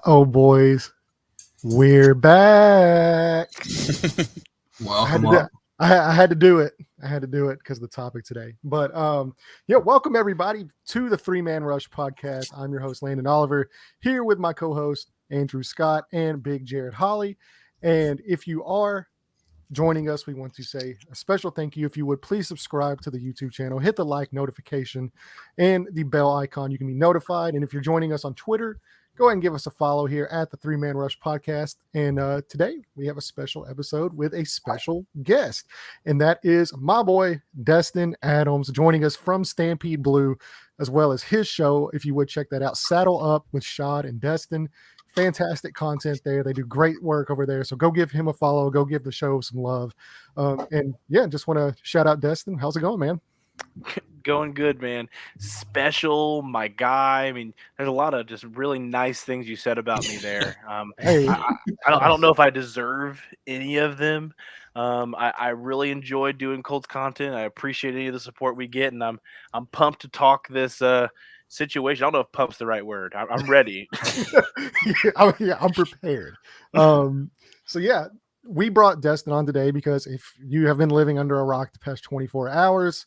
Oh, boys, we're back. Welcome up. I had to do it. I had to do it because of the topic today. But yeah, welcome everybody to the Three Man Rush podcast. I'm your host, Landon Oliver, here with my co-host, Andrew Scott and Big Jared Holly. And if you are joining us, we want to say a special thank you. If you would please subscribe to the YouTube channel, hit the like notification and the bell icon. You can be notified. And if you're joining us on Twitter, go ahead and give us a follow here at the Three Man Rush podcast. And today we have a special episode with a special guest, and that is my boy Destin Adams, joining us from Stampede Blue, as well as his show. If you would check that out, Saddle Up with Shad and Destin. Fantastic content there. They do great work over there. So go give him a follow. Go give the show some love. And yeah, just want to shout out Destin. How's it going, man? Going good, man. Special, my guy. I mean, there's a lot of just really nice things you said about me there. Hey. I don't know if I deserve any of them. I really enjoy doing Colts content. I appreciate any of the support we get, and I'm pumped to talk this situation. I don't know if pump's the right word. I'm ready. I'm prepared. So yeah, we brought Destin on today because if you have been living under a rock the past 24 hours,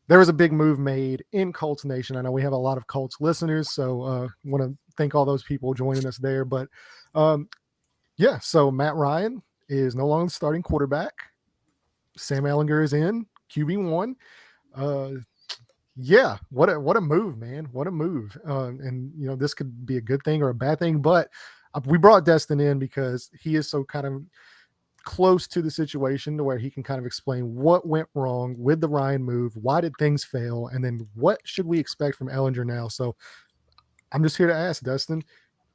there was a big move made in Colts Nation. I know we have a lot of Colts listeners, so want to thank all those people joining us there. But yeah, so Matt Ryan is no longer the starting quarterback. Sam Ehlinger is in QB1. Yeah, what a move, man. What a move. And, you know, this could be a good thing or a bad thing, but we brought Destin in because he is so kind of close to the situation to where he can kind of explain what went wrong with the Ryan move, why did things fail, and then what should we expect from Ehlinger now. So I'm just here to ask Destin,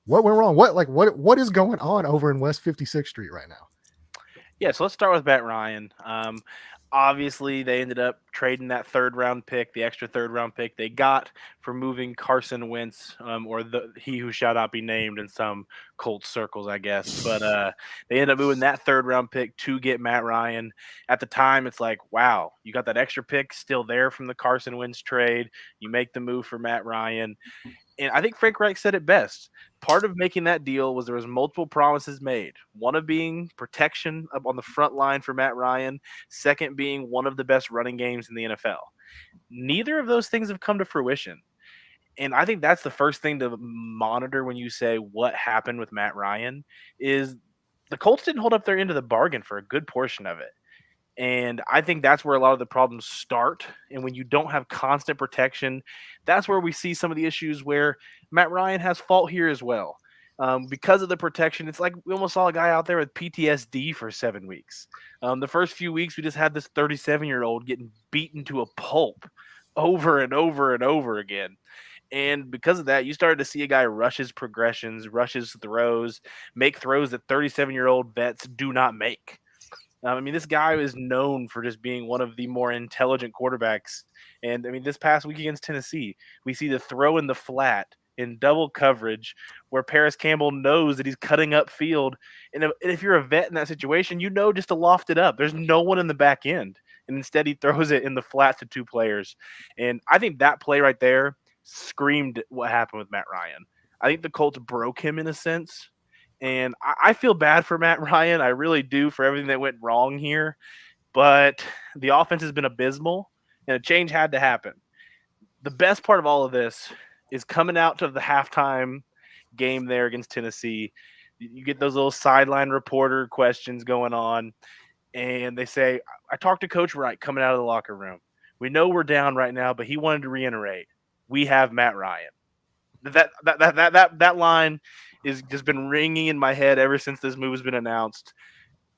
what went wrong? What is going on over in West 56th Street right now? Yeah, so let's start with Matt Ryan. Obviously, they ended up trading that third-round pick, the extra third-round pick they got for moving Carson Wentz, or he who shall not be named in some Colts circles, I guess. But they ended up moving that third-round pick to get Matt Ryan. At the time, it's like, wow, you got that extra pick still there from the Carson Wentz trade. You make the move for Matt Ryan. And I think Frank Reich said it best. Part of making that deal was there was multiple promises made. One of being protection up on the front line for Matt Ryan. Second being one of the best running games in the NFL. Neither of those things have come to fruition. And I think that's the first thing to monitor when you say what happened with Matt Ryan is the Colts didn't hold up their end of the bargain for a good portion of it. And I think that's where a lot of the problems start. And when you don't have constant protection, that's where we see some of the issues where Matt Ryan has fault here as well. Because of the protection, it's like we almost saw a guy out there with PTSD for 7 weeks. The first few weeks, we just had this 37-year-old getting beaten to a pulp over and over and over again. And because of that, you started to see a guy rush his progressions, rush his throws, make throws that 37-year-old vets do not make. I mean, this guy is known for just being one of the more intelligent quarterbacks. And, I mean, this past week against Tennessee, we see the throw in the flat in double coverage where Paris Campbell knows that he's cutting up field. And if you're a vet in that situation, you know just to loft it up. There's no one in the back end. And instead, he throws it in the flat to two players. And I think that play right there screamed what happened with Matt Ryan. I think the Colts broke him in a sense. And I feel bad for Matt Ryan. I really do for everything that went wrong here. But the offense has been abysmal, and a change had to happen. The best part of all of this is coming out to the halftime game there against Tennessee. You get those little sideline reporter questions going on, and they say, I talked to Coach Wright coming out of the locker room. We know we're down right now, but he wanted to reiterate, we have Matt Ryan. That line is just been ringing in my head ever since this move has been announced.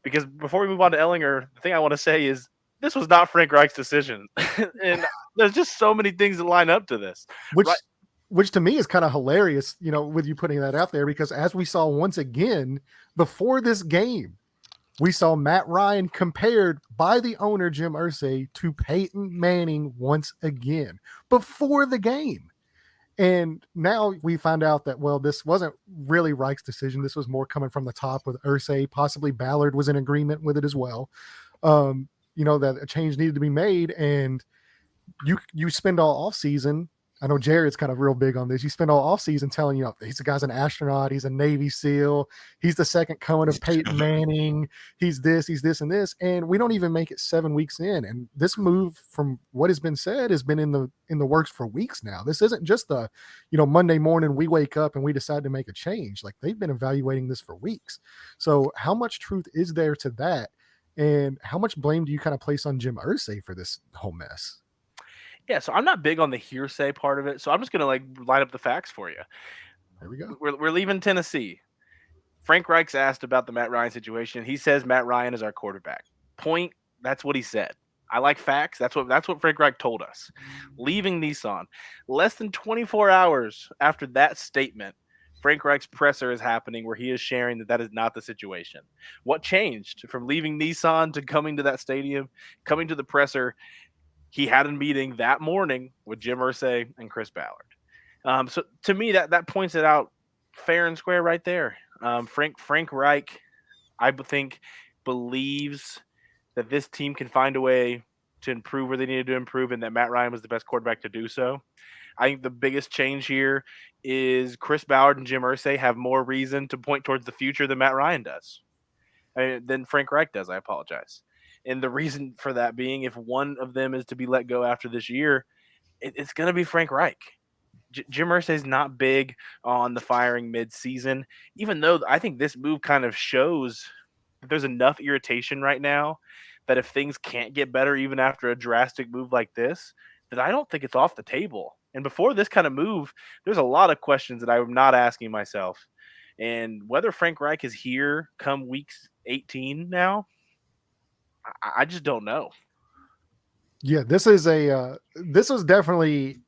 Because before we move on to Ehlinger, the thing I want to say is this was not Frank Reich's decision. And there's just so many things that line up to this. Which to me is kind of hilarious, you know, with you putting that out there, because as we saw once again before this game, we saw Matt Ryan compared by the owner, Jim Irsay, to Peyton Manning once again before the game. And now we find out that, well, this wasn't really Reich's decision. This was more coming from the top with Irsay. Possibly Ballard was in agreement with it as well. You know, that a change needed to be made. And you spend all offseason I know Jared's kind of real big on this. You spend all offseason telling, he's a guy's an astronaut, he's a Navy SEAL, he's the second coming of Peyton Manning, he's this, and this, and we don't even make it 7 weeks in. And this move, from what has been said, has been in the works for weeks now. This isn't just a, Monday morning we wake up and we decide to make a change. Like, they've been evaluating this for weeks. So how much truth is there to that? And how much blame do you kind of place on Jim Irsay for this whole mess? Yeah, so I'm not big on the hearsay part of it, so I'm just gonna line up the facts for you. There we go. We're leaving Tennessee. Frank Reich's asked about the Matt Ryan situation. He says Matt Ryan is our quarterback. Point. That's what he said. I like facts. That's what Frank Reich told us. Leaving Nissan, less than 24 hours after that statement, Frank Reich's presser is happening where he is sharing that is not the situation. What changed from leaving Nissan to coming to that stadium, coming to the presser? He had a meeting that morning with Jim Irsay and Chris Ballard. So to me, that points it out fair and square right there. Frank Reich, I think, believes that this team can find a way to improve where they needed to improve, and that Matt Ryan was the best quarterback to do so. I think the biggest change here is Chris Ballard and Jim Irsay have more reason to point towards the future than Matt Ryan does. Than Frank Reich does, I apologize. And the reason for that being, if one of them is to be let go after this year, it's going to be Frank Reich. Jim Irsay is not big on the firing mid-season, even though I think this move kind of shows that there's enough irritation right now that if things can't get better even after a drastic move like this, that I don't think it's off the table. And before this kind of move, there's a lot of questions that I'm not asking myself. And whether Frank Reich is here come week 18 now, I just don't know. Yeah, this is definitely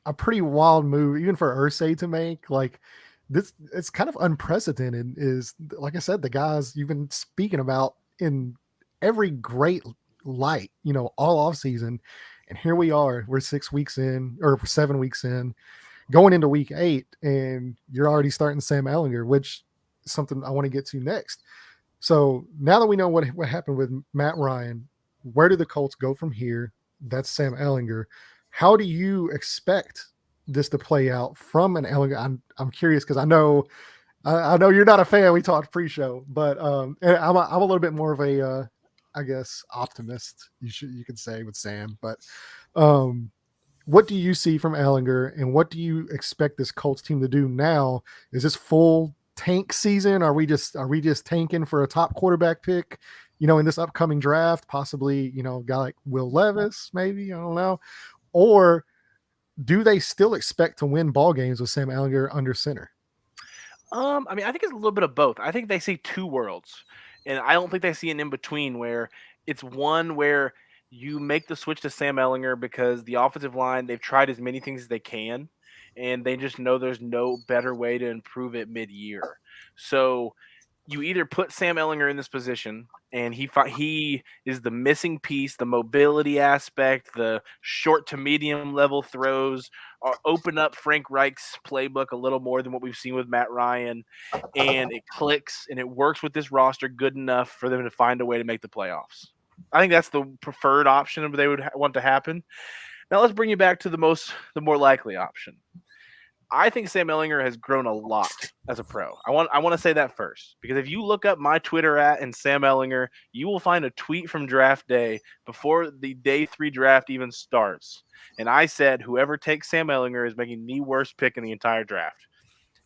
a pretty wild move, even for Irsay to make. Like, this, it's kind of unprecedented. Is, like I said, the guys you've been speaking about in every great light, all off season, and here we are. We're 6 weeks in, or 7 weeks in, going into week 8, and you're already starting Sam Ehlinger, which is something I want to get to next. So now that we know what happened with Matt Ryan, where do the Colts go from here? That's Sam Ehlinger. How do you expect this to play out from an Ehlinger? I'm curious, because I know you're not a fan. We talked pre-show, but and I'm a little bit more of a I guess optimist. You could say with Sam, but what do you see from Ehlinger, and what do you expect this Colts team to do now? Is this full tank season? Are we just tanking for a top quarterback pick, in this upcoming draft? Possibly, a guy like Will Levis, maybe, I don't know. Or do they still expect to win ball games with Sam Ehlinger under center? I think it's a little bit of both. I think they see two worlds, and I don't think they see an in between where it's one where you make the switch to Sam Ehlinger because the offensive line, they've tried as many things as they can, and they just know there's no better way to improve it mid-year. So you either put Sam Ehlinger in this position, and he is the missing piece, the mobility aspect, the short to medium level throws, or open up Frank Reich's playbook a little more than what we've seen with Matt Ryan, and it clicks and it works with this roster good enough for them to find a way to make the playoffs. I think that's the preferred option they would want to happen. Now let's bring you back to the more likely option. I think Sam Ehlinger has grown a lot as a pro. I want to say that first, because if you look up my Twitter and Sam Ehlinger, you will find a tweet from draft day before the day 3 draft even starts. And I said, whoever takes Sam Ehlinger is making the worst pick in the entire draft.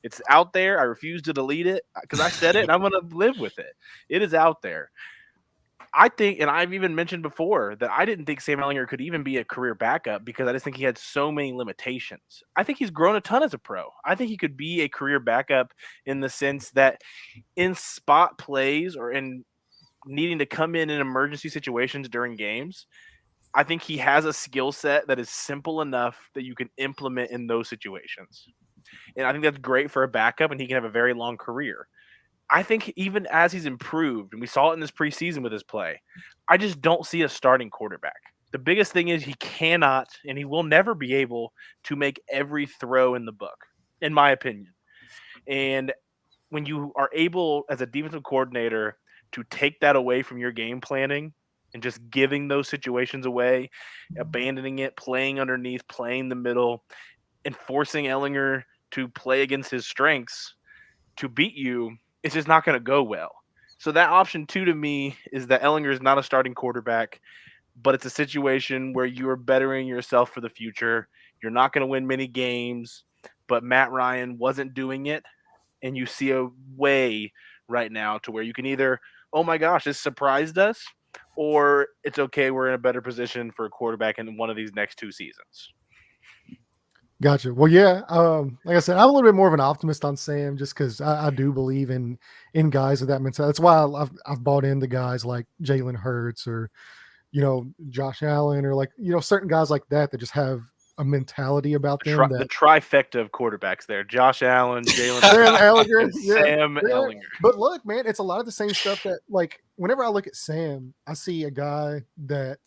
It's out there. I refuse to delete it because I said it and I'm going to live with it. It is out there. I think, and I've even mentioned before, that I didn't think Sam Ehlinger could even be a career backup because I just think he had so many limitations. I think he's grown a ton as a pro. I think he could be a career backup in the sense that in spot plays or in needing to come in emergency situations during games, I think he has a skill set that is simple enough that you can implement in those situations. And I think that's great for a backup, and he can have a very long career. I think even as he's improved, and we saw it in this preseason with his play, I just don't see a starting quarterback. The biggest thing is he cannot, and he will never be able to make every throw in the book, in my opinion. And when you are able, as a defensive coordinator, to take that away from your game planning and just giving those situations away, abandoning it, playing underneath, playing the middle, and forcing Ehlinger to play against his strengths to beat you, it's just not going to go well. So that option 2 to me is that Ehlinger is not a starting quarterback, but it's a situation where you are bettering yourself for the future. You're not going to win many games, but Matt Ryan wasn't doing it, and you see a way right now to where you can either, oh my gosh, this surprised us, or it's okay, we're in a better position for a quarterback in one of these next 2 seasons. Gotcha. Well, yeah. Like I said, I'm a little bit more of an optimist on Sam, just because I do believe in guys with that mentality. That's why I've bought into guys like Jalen Hurts or Josh Allen or certain guys like that just have a mentality about them. The trifecta of quarterbacks there: Josh Allen, Jalen Sam Ehlinger, Sam Ehlinger. But look, man, it's a lot of the same stuff that, like, whenever I look at Sam, I see a guy that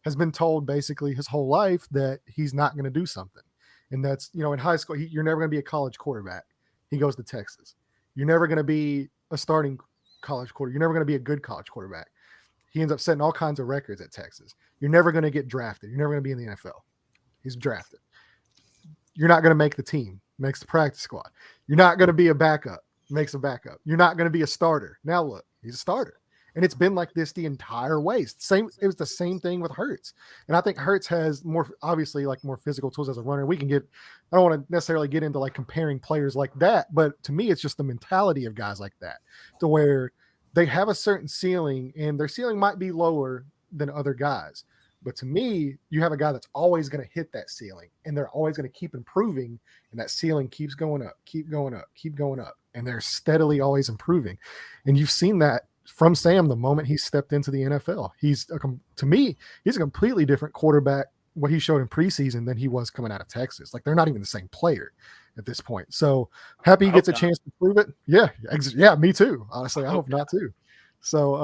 has been told basically his whole life that he's not going to do something. And that's, in high school, you're never going to be a college quarterback. He goes to Texas. You're never going to be a starting college quarterback. You're never going to be a good college quarterback. He ends up setting all kinds of records at Texas. You're never going to get drafted. You're never going to be in the NFL. He's drafted. You're not going to make the team. Makes the practice squad. You're not going to be a backup. Makes a backup. You're not going to be a starter. Now look, he's a starter. And it's been like this the entire way. It was the same thing with Hurts. And I think Hurts has more physical tools as a runner. I don't want to necessarily get into comparing players like that, but to me, it's just the mentality of guys like that, to where they have a certain ceiling and their ceiling might be lower than other guys. But to me, you have a guy that's always going to hit that ceiling, and they're always going to keep improving, and that ceiling keeps going up, keep going up, keep going up, and they're steadily always improving. And you've seen that from Sam the moment he stepped into the NFL. To me, he's a completely different quarterback, what he showed in preseason, than he was coming out of Texas. Like, they're not even the same player at this point. So happy he gets a chance to prove it. Yeah, me too. Honestly, I hope not too. So,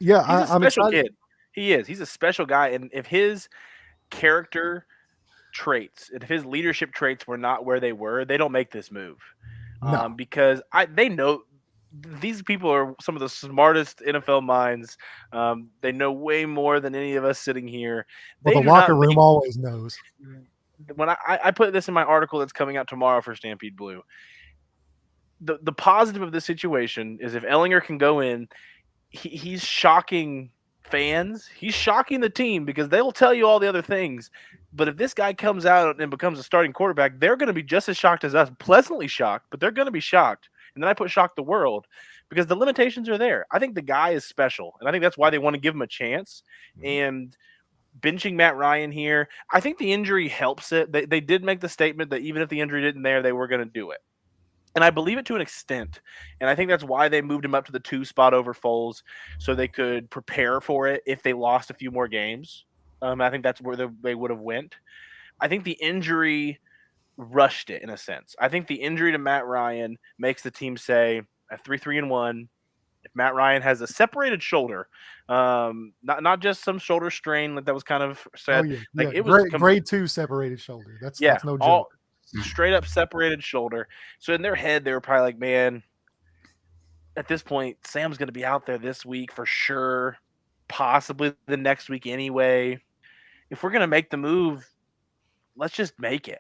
I'm special kid. He is. He's a special guy, and if his character traits, if his leadership traits were not where they were, they don't make this move. No. Because they know these people are some of the smartest NFL minds. They know way more than any of us sitting here. Well, the locker room always knows. When I put this in my article that's coming out tomorrow for Stampede Blue, the positive of this situation is if Ehlinger can go in, he's shocking fans. He's shocking the team because they'll tell you all the other things. But if this guy comes out and becomes a starting quarterback, they're going to be just as shocked as us, pleasantly shocked, but they're going to be shocked. And then I put shock the world because the limitations are there. I think the guy is special, and I think that's why they want to give him a chance. And benching Matt Ryan here, I think the injury helps it. They did make the statement that even if the injury didn't there, they were going to do it. And I believe it to an extent. And I think that's why they moved him up to the 2 spot over Foles, so they could prepare for it if they lost a few more games. I think that's where they would have went. I think the injury rushed it in a sense. I think the injury to Matt Ryan makes the team say at 3-3-1, if Matt Ryan has a separated shoulder, not just some shoulder strain that was kind of said. It was grade 2 separated shoulder. That's no joke. Straight up separated shoulder. So in their head, they were probably like, man, at this point, Sam's going to be out there this week for sure, possibly the next week anyway. If we're going to make the move, let's just make it.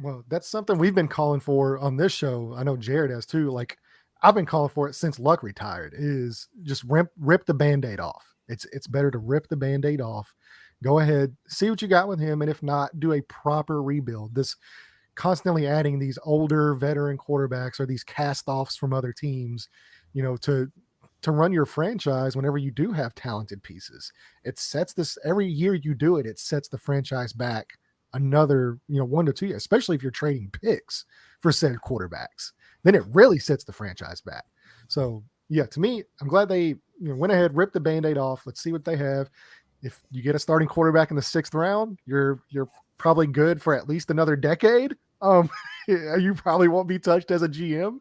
Well, that's something we've been calling for on this show. I know Jared has too. Like, I've been calling for it since Luck retired, is just rip the Band-Aid off. It's better to rip the Band-Aid off. Go ahead, see what you got with him, and if not, do a proper rebuild. This constantly adding these older veteran quarterbacks or these cast-offs from other teams, to run your franchise whenever you do have talented pieces. It sets this, every year you do it, it sets the franchise back another, 1 to 2 years, especially if you're trading picks for said quarterbacks. Then it really sets the franchise back. So, yeah, to me, I'm glad they went ahead, ripped the Band-Aid off. Let's see what they have. If you get a starting quarterback in the 6th round, you're probably good for at least another decade. You probably won't be touched as a GM.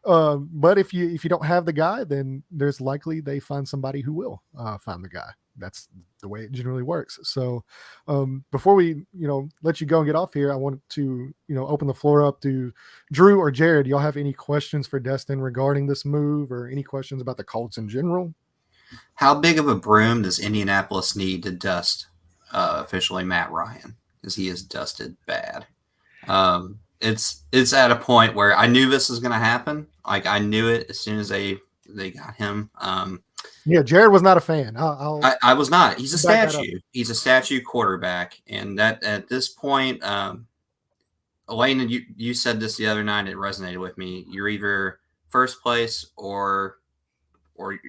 But if you don't have the guy, then there's likely they find somebody who will find the guy. That's the way it generally works. So before we let you go and get off here, I want to open the floor up to Drew or Jared. Y'all have any questions for Destin regarding this move, or any questions about the Colts in general? How big of a broom does Indianapolis need to dust officially Matt Ryan? because he is dusted bad. It's at a point where I knew this was going to happen. Like I knew it as soon as they got him. Yeah, Jared was not a fan. I was not. He's a statue. He's a statue quarterback, and that at this point, Elaine, you said this the other night. It resonated with me. You're either first place or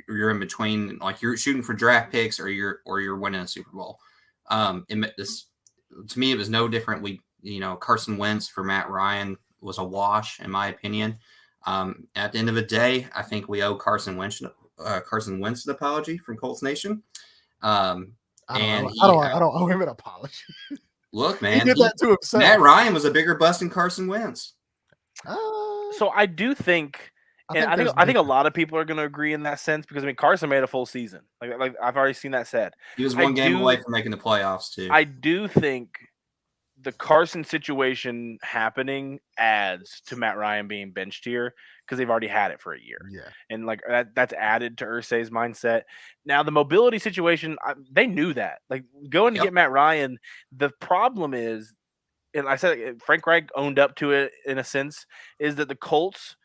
you're in between. Like you're shooting for draft picks, or you're winning a Super Bowl. This to me, it was no different. Carson Wentz for Matt Ryan was a wash, in my opinion. At the end of the day, I think we owe Carson Wentz an apology from Colts Nation. I don't owe him an apology. Look, man, he did that to himself. Matt Ryan was a bigger bust than Carson Wentz. So I do think, I think a lot of people are going to agree in that sense because Carson made a full season. Like I've already seen that said. He was one game away from making the playoffs too. I do think the Carson situation happening adds to Matt Ryan being benched here because they've already had it for a year. Yeah. And that's added to Irsay's mindset. Now the mobility situation, they knew that. Like going to get Matt Ryan, the problem is, and I said Frank Reich owned up to it in a sense, is that the Colts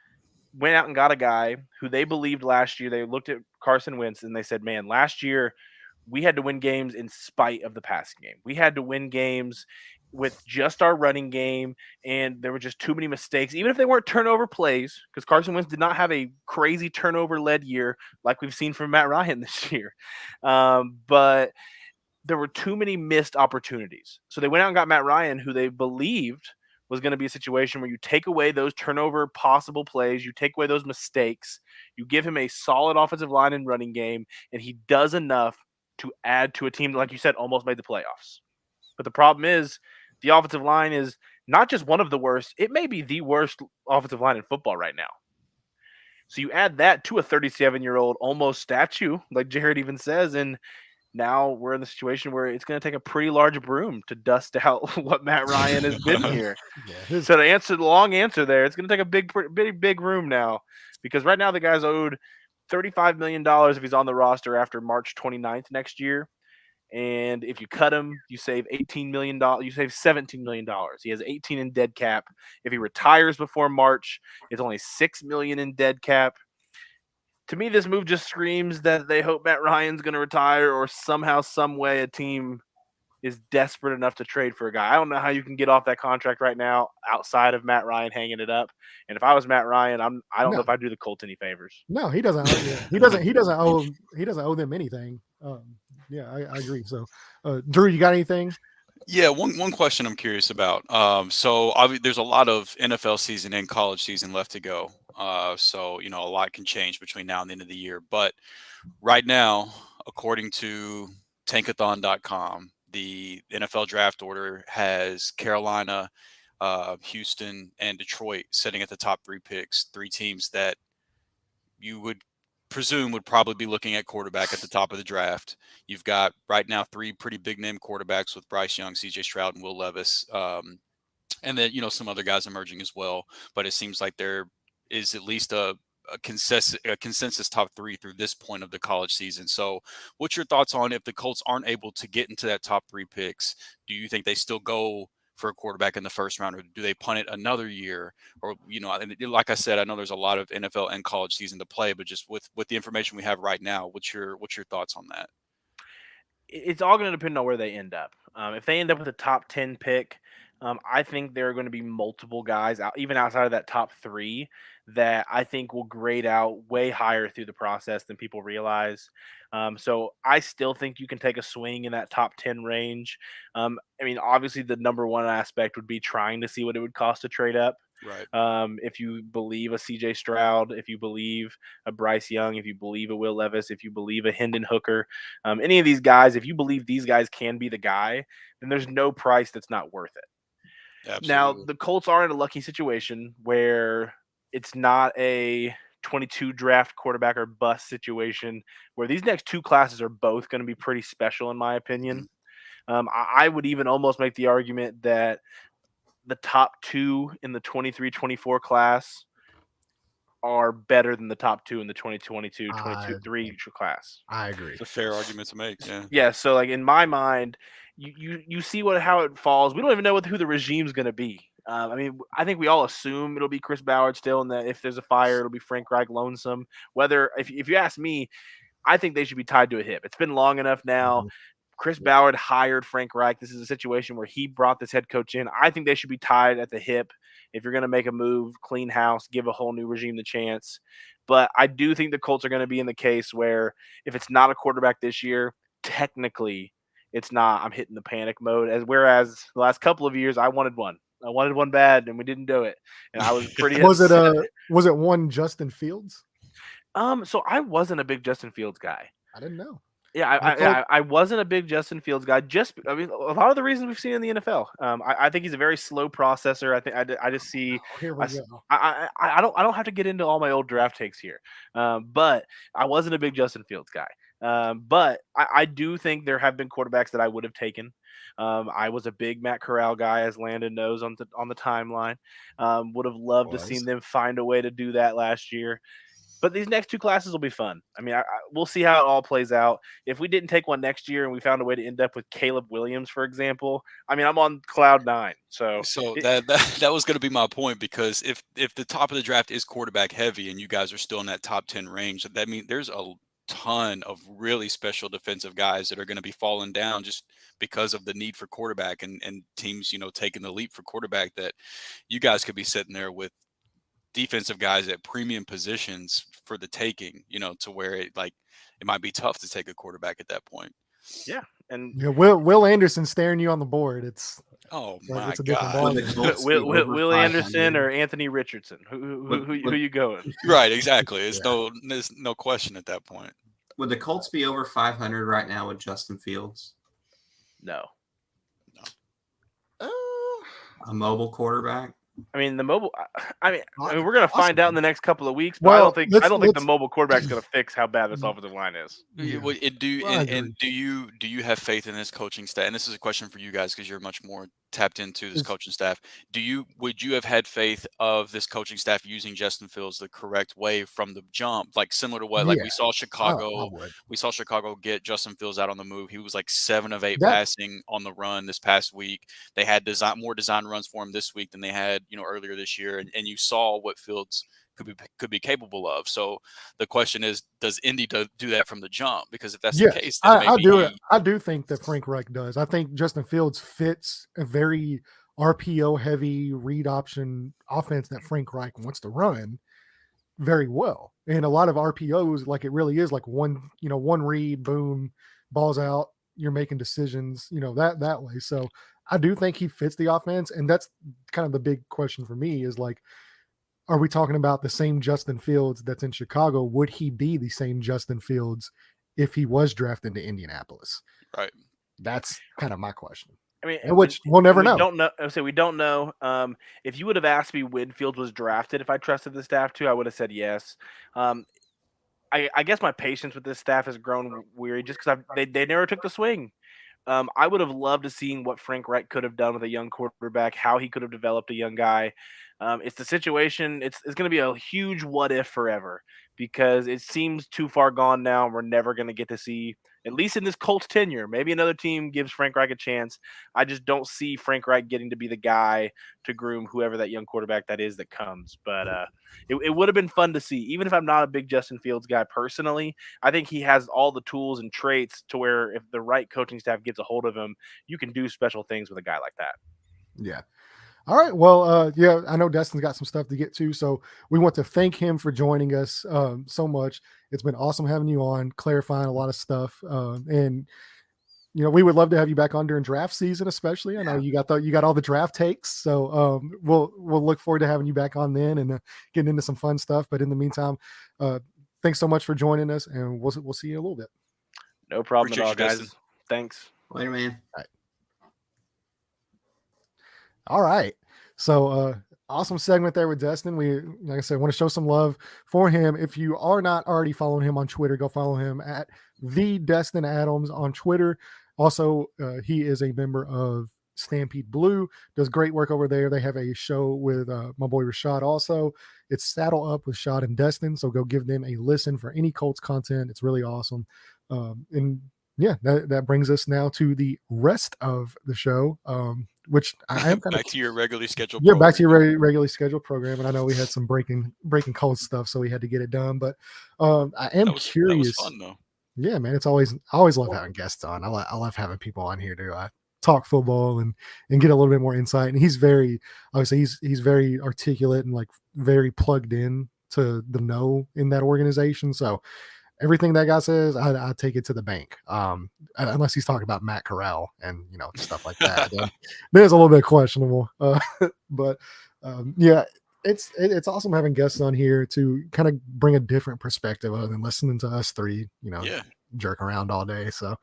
went out and got a guy who they believed last year. They looked at Carson Wentz and they said, man, last year we had to win games in spite of the passing game. We had to win games with just our running game, and there were just too many mistakes, even if they weren't turnover plays, because Carson Wentz did not have a crazy turnover-led year like we've seen from Matt Ryan this year. But there were too many missed opportunities. So they went out and got Matt Ryan, who they believed was going to be a situation where you take away those turnover possible plays, you take away those mistakes, you give him a solid offensive line and running game, and he does enough to add to a team that, like you said, almost made the playoffs. But the problem is the offensive line is not just one of the worst. It may be the worst offensive line in football right now. So you add that to a 37-year-old almost statue, like Jared even says, and now we're in the situation where it's going to take a pretty large broom to dust out what Matt Ryan has been here. So to answer the long answer there, it's going to take a big room now because right now the guy's owed $35 million if he's on the roster after March 29th next year. And if you cut him, you save $18 million. You save $17 million. He has 18 in dead cap. If he retires before March, it's only $6 million in dead cap. To me, this move just screams that they hope Matt Ryan's going to retire, or somehow, some way, a team is desperate enough to trade for a guy. I don't know how you can get off that contract right now outside of Matt Ryan hanging it up. And if I was Matt Ryan, I don't know if I'd do the Colts any favors. No, he doesn't. He doesn't owe them anything. Yeah, I agree. So, Drew, you got anything? Yeah, one question I'm curious about. So there's a lot of NFL season and college season left to go. So a lot can change between now and the end of the year. But right now, according to Tankathon.com, the NFL draft order has Carolina, Houston, and Detroit sitting at the top 3 picks, 3 teams that you would presume would probably be looking at quarterback at the top of the draft. You've got right now 3 pretty big name quarterbacks with Bryce Young, CJ Stroud, and Will Levis. And then, some other guys emerging as well. But it seems like there is at least a consensus top 3 through this point of the college season. So what's your thoughts on if the Colts aren't able to get into that top 3 picks? Do you think they still go for a quarterback in the first round, or do they punt it another year? Or, like I said, I know there's a lot of NFL and college season to play, but just with the information we have right now, what's your thoughts on that? It's all going to depend on where they end up. If they end up with a top 10 pick, I think there are going to be multiple guys even outside of that top 3 that I think will grade out way higher through the process than people realize. So I still think you can take a swing in that top 10 range. Obviously the number one aspect would be trying to see what it would cost to trade up. Right. If you believe a CJ Stroud, if you believe a Bryce Young, if you believe a Will Levis, if you believe a Hendon Hooker, any of these guys, if you believe these guys can be the guy, then there's no price that's not worth it. Absolutely. Now, the Colts are in a lucky situation where it's not a 22 draft quarterback or bust situation where these next 2 classes are both going to be pretty special, in my opinion. I would even almost make the argument that the top 2 in the 23-24 class are better than the top 2 in the 2022-23 class. I agree. It's a fair argument to make. Yeah. Yeah. So like in my mind, you see how it falls. We don't even know who the regime's going to be. I mean, I think we all assume it'll be Chris Ballard still, and that if there's a fire, it'll be Frank Reich lonesome. Whether if you ask me, I think they should be tied to a hip. It's been long enough now. Mhm. Chris Ballard hired Frank Reich. This is a situation where he brought this head coach in. I think they should be tied at the hip. If you're going to make a move, clean house, give a whole new regime the chance. But I do think the Colts are going to be in the case where if it's not a quarterback this year, technically it's not. I'm hitting the panic mode. Whereas the last couple of years, I wanted one. I wanted one bad, and we didn't do it. And I was pretty Was upset. it one Justin Fields? So I wasn't a big Justin Fields guy. I didn't know. Yeah, I wasn't a big Justin Fields guy. I mean, a lot of the reasons we've seen in the NFL. I think he's a very slow processor. I just see. Oh, here we go. I don't have to get into all my old draft takes here. But I wasn't a big Justin Fields guy. But I do think there have been quarterbacks that I would have taken. I was a big Matt Corral guy, as Landon knows on the timeline. Would have loved to seen them find a way to do that last year. But these next 2 classes will be fun. I mean, we'll see how it all plays out. If we didn't take one next year and we found a way to end up with Caleb Williams, for example, I mean, I'm on cloud 9. So that was going to be my point, because if the top of the draft is quarterback heavy and you guys are still in that top 10 range, that means there's a ton of really special defensive guys that are going to be falling down just because of the need for quarterback and teams, taking the leap for quarterback, that you guys could be sitting there with defensive guys at premium positions for the taking, to where it might be tough to take a quarterback at that point. Yeah. And Will Anderson staring you on the board. It's a different God. ball. Will Anderson or Anthony Richardson? Who you going? Right, exactly. There's no question at that point. Would the Colts be over 500 right now with Justin Fields? No. A mobile quarterback? I mean, we're going to find out in the next couple of weeks, but Well, I don't think the mobile quarterback's going to fix how bad this offensive line is. Yeah. Do you have faith in this coaching staff? And this is a question for you guys, because you're much more tapped into this coaching staff. Would you have had faith of this coaching staff using Justin Fields the correct way from the jump, similar to what we saw Chicago? We saw Chicago get Justin Fields out on the move. He was 7 of 8 passing on the run this past week. They had more design runs for him this week than they had earlier this year, and you saw what Fields could be capable of. So the question is, does Indy do that from the jump? Because if that's the case, then I do think that Frank Reich does. I think Justin Fields fits a very RPO heavy read option offense that Frank Reich wants to run very well. And a lot of RPOs, it really is one read, boom, balls out, you're making decisions, that way. So I do think he fits the offense. And that's kind of the big question for me is are we talking about the same Justin Fields that's in Chicago? Would he be the same Justin Fields if he was drafted to Indianapolis? Right. That's kind of my question. I mean, which we'll never know. We don't know. If you would have asked me when Fields was drafted, if I trusted the staff too, I would have said yes. I guess my patience with this staff has grown weary just because they never took the swing. I would have loved to see what Frank Reich could have done with a young quarterback, how he could have developed a young guy. It's the situation. It's going to be a huge what if forever, because it seems too far gone now. We're never going to get to see, at least in this Colts tenure, maybe another team gives Frank Reich a chance. I just don't see Frank Reich getting to be the guy to groom whoever that young quarterback that is that comes. But it would have been fun to see, even if I'm not a big Justin Fields guy personally. I think he has all the tools and traits to where if the right coaching staff gets a hold of him, you can do special things with a guy like that. Yeah. All right. Well, I know Destin's got some stuff to get to, so we want to thank him for joining us so much. It's been awesome having you on, clarifying a lot of stuff. And we would love to have you back on during draft season, especially. I know you got all the draft takes, so we'll look forward to having you back on then and getting into some fun stuff. But in the meantime, thanks so much for joining us, and we'll see you in a little bit. No problem at all, guys. Destin. Thanks. Later, man. All right. So awesome segment there with Destin. We, like I said, want to show some love for him. If you are not already following him on Twitter, go follow him at the Destin Adams on Twitter. Also, he is a member of Stampede Blue, does great work over there. They have a show with my boy Rashad also. It's Saddle Up with Shad and Destin. So go give them a listen for any Colts content. It's really awesome. And yeah, that brings us now to the rest of the show, which I am kind back to your regularly scheduled. Yeah, program. back to your regularly scheduled program. And I know we had some breaking Colts stuff, so we had to get it done. But I am curious. That was fun though. Yeah, man, I always love having guests on. I love having people on here to talk football and get a little bit more insight. And he's very, obviously, he's very articulate and like very plugged in to the know in that organization. So everything that guy says, I take it to the bank. Unless he's talking about Matt Corral and stuff like that. Then it's a little bit questionable. But yeah. It's awesome having guests on here to kind of bring a different perspective other than listening to us three, jerk around all day. So,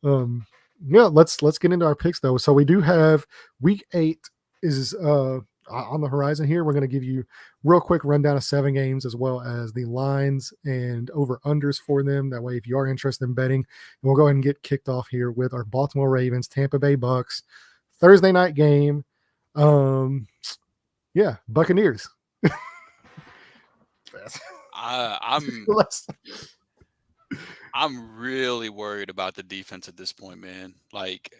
yeah, let's get into our picks though. So we do have week 8 is on the horizon here. We're going to give you real quick rundown of 7 games as well as the lines and over unders for them. That way, if you are interested in betting, we'll go ahead and get kicked off here with our Baltimore Ravens, Tampa Bay Bucks, Thursday night game. Yeah, Buccaneers. I'm really worried about the defense at this point, man. Like,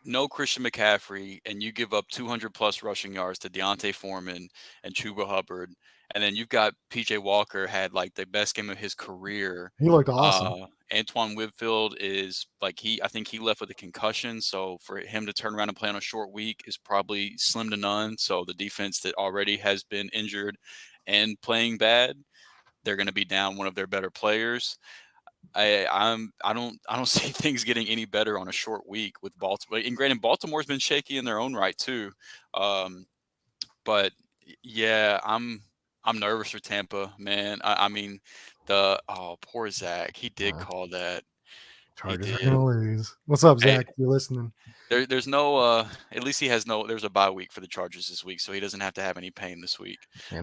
no Christian McCaffrey, and you give up 200 plus rushing yards to Deontay Foreman and Chuba Hubbard, and then you've got PJ Walker had like the best game of his career. He looked awesome. Antoine Whitfield is like I think he left with a concussion, so for him to turn around and play on a short week is probably slim to none. So the defense that already has been injured and playing bad, they're going to be down one of their better players. I don't see things getting any better on a short week with Baltimore. And granted, Baltimore's been shaky in their own right too. But yeah, I'm nervous for Tampa, man. I mean, poor Zach. He did call that. Chargers are gonna lose. What's up, Zach? Hey, you're listening. There's no at least there's a bye week for the Chargers this week, so he doesn't have to have any pain this week. Yeah,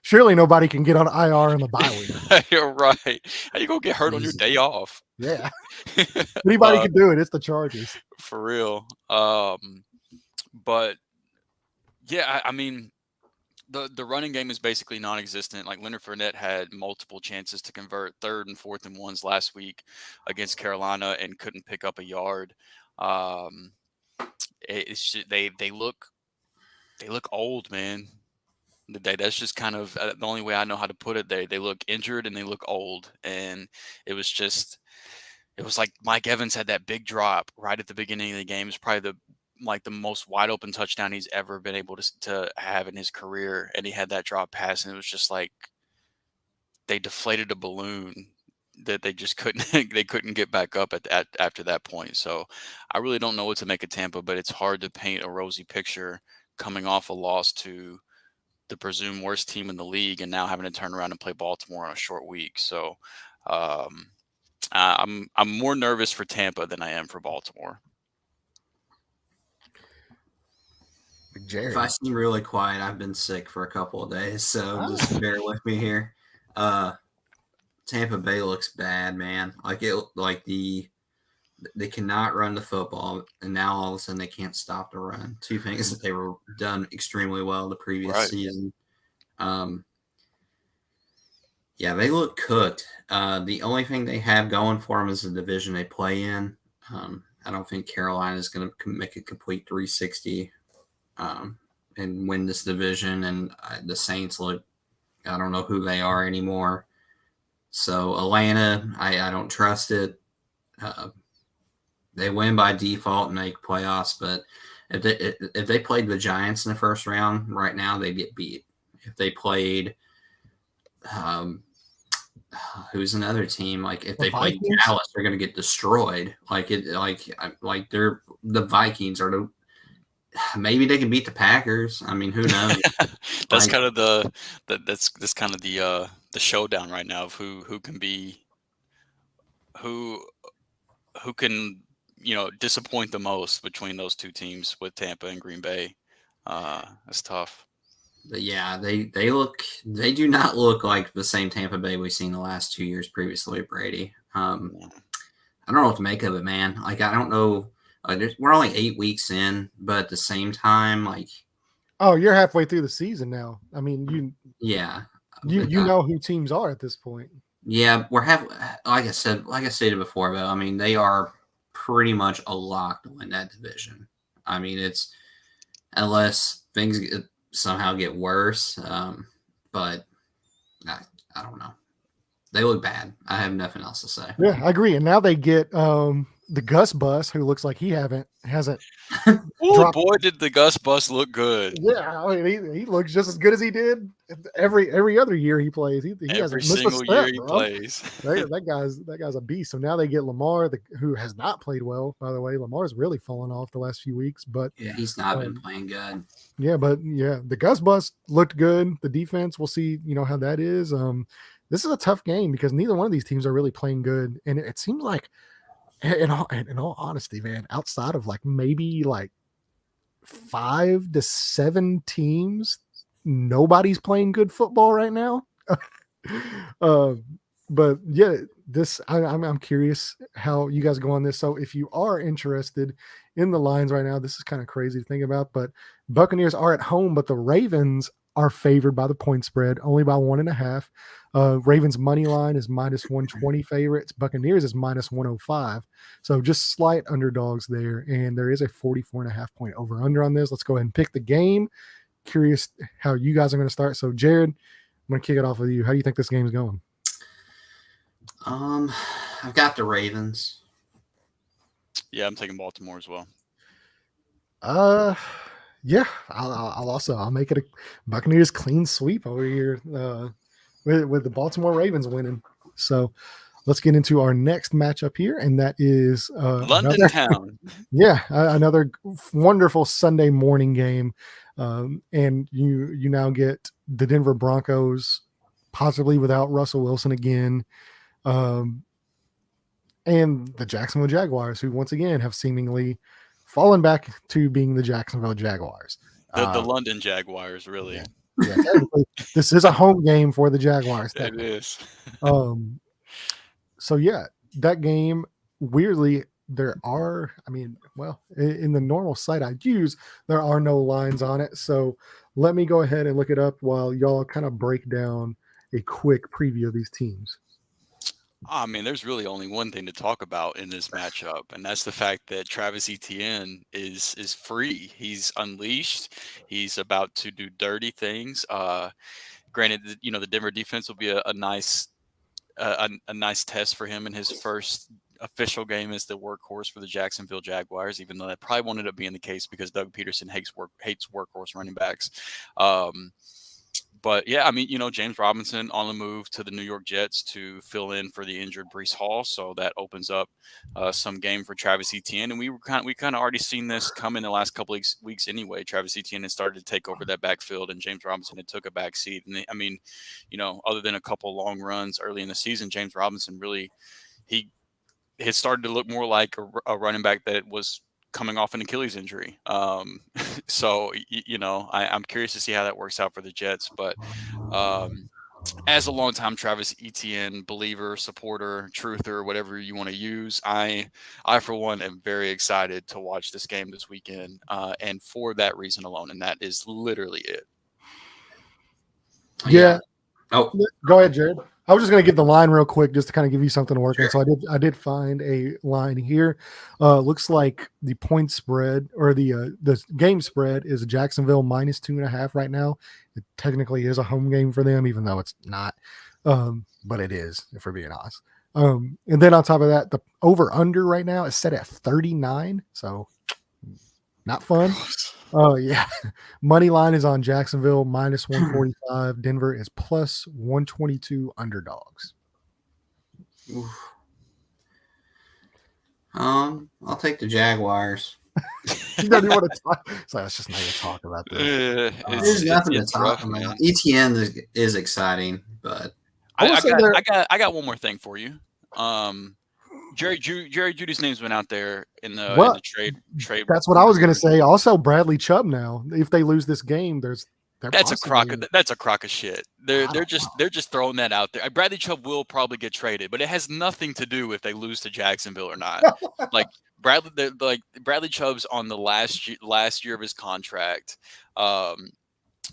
surely nobody can get on IR in the bye week. You're right. How you gonna get hurt on your day off? Yeah. Anybody can do it. It's the Chargers. For real. But yeah, I mean, the running game is basically non-existent. Like Leonard Fournette had multiple chances to convert 3rd and 4th and 1s last week against Carolina and couldn't pick up a yard. They look old, man. That's just kind of the only way I know how to put it. They look injured and they look old, and it was like Mike Evans had that big drop right at the beginning of the game. It's probably the most wide open touchdown he's ever been able to have in his career, and he had that drop pass, and it was just like they deflated a balloon that they just couldn't get back up after that point. So I really don't know what to make of Tampa, but it's hard to paint a rosy picture coming off a loss to the presumed worst team in the league and now having to turn around and play Baltimore on a short week. So I'm more nervous for Tampa than I am for Baltimore. If I seem really quiet, I've been sick for a couple of days, so just bear with me here. Tampa Bay looks bad, man. They cannot run the football, and now all of a sudden they can't stop the run. 2 things that they were done extremely well the previous season. Yeah, they look cooked. The only thing they have going for them is the division they play in. I don't think Carolina is going to make a complete 360 and win this division. And the Saints look, I don't know who they are anymore. So Atlanta, I don't trust it. They win by default and make playoffs, but if they played the Giants in the first round right now, they'd get beat. If they played, who's another team? Like if they played Dallas, they're going to get destroyed. They're the Vikings or maybe they can beat the Packers. I mean, who knows? That's kind of that's kind of the showdown right now of who can be who can disappoint the most between those two teams with Tampa and Green Bay. It's tough. But yeah, they do not look like the same Tampa Bay we've seen the last 2 years previously with Brady. I don't know what to make of it, man. Like, I don't know. We're only 8 weeks in, but at the same time, like, Oh, you're halfway through the season now. I mean, Yeah. you know who teams are at this point. Yeah, like I stated before, but I mean, they are pretty much a lock to win that division. I mean, it's unless things somehow get worse. But I don't know. They look bad. I have nothing else to say. Yeah, I agree. And now they get the Gus Bus, who looks like he hasn't. Oh boy, did the Gus Bus look good! Yeah, I mean, he looks just as good as he did every other year he plays. He Every single year he plays. that guy's a beast. So now they get Lamar, who has not played well, by the way. Lamar's really fallen off the last few weeks, but yeah, he's not been playing good. Yeah, but the Gus Bus looked good. The defense, we'll see, how that is. This is a tough game because neither one of these teams are really playing good, and it seems like, in all honesty, man, outside of like maybe like 5 to 7 teams, nobody's playing good football right now. But yeah, I'm curious how you guys go on this. So if you are interested in the lines right now, this is kind of crazy to think about, but Buccaneers are at home, but the Ravens are favored by the point spread only by 1.5. Ravens money line is -120 favorites. Buccaneers is -105. So just slight underdogs there. And there is a 44.5 point over under on this. Let's go ahead and pick the game. Curious how you guys are going to start. So Jared, I'm going to kick it off with you. How do you think this game is going? I've got the Ravens. Yeah, I'm taking Baltimore as well. Yeah, I'll make it a Buccaneers clean sweep over here with the Baltimore Ravens winning. So let's get into our next matchup here, and that is London Town. Yeah, another wonderful Sunday morning game, and you now get the Denver Broncos possibly without Russell Wilson again, and the Jacksonville Jaguars, who once again have seemingly fallen back to being the Jacksonville Jaguars. The London Jaguars, really. Yeah, this is a home game for the Jaguars. It is. So yeah, that game, weirdly, there are, in the normal site I use, there are no lines on it. So let me go ahead and look it up while y'all kind of break down a quick preview of these teams. I mean, there's really only one thing to talk about in this matchup, and that's the fact that Travis Etienne is free. He's unleashed. He's about to do dirty things. Granted, the Denver defense will be a nice test for him in his first official game as the workhorse for the Jacksonville Jaguars, even though that probably won't end up being the case because Doug Peterson hates workhorse running backs. But yeah, I mean, James Robinson on the move to the New York Jets to fill in for the injured Breece Hall, so that opens up some game for Travis Etienne. And we kind of already seen this come in the last couple of weeks anyway. Travis Etienne had started to take over that backfield, and James Robinson had took a back seat. And other than a couple long runs early in the season, James Robinson really he had started to look more like a running back that was coming off an Achilles injury. So, I'm curious to see how that works out for the Jets. But as a longtime Travis Etienne believer, supporter, truther, whatever you want to use, I for one, am very excited to watch this game this weekend. And for that reason alone, and that is literally it. Yeah. Oh, go ahead, Jared. I was just going to give the line real quick just to kind of give you something to work on. So I did find a line here. Looks like the point spread or the game spread is Jacksonville -2.5 right now. It technically is a home game for them, even though it's not. But it is, if we're being honest. And then on top of that, the over-under right now is set at 39. So not fun. Oh, yeah. Money line is on Jacksonville -145. Denver is +122 underdogs. I'll take the Jaguars. You don't even want to talk. So let's just not even talk about this. There's nothing to talk about. ETN is exciting, but I got one more thing for you. Jerry Jeudy's name's been out there in the trade. That's what I was going to say. Also, Bradley Chubb. Now, if they lose this game, that's a crock of shit. They're just throwing that out there. Bradley Chubb will probably get traded, but it has nothing to do if they lose to Jacksonville or not. Bradley Chubb's on the last year of his contract.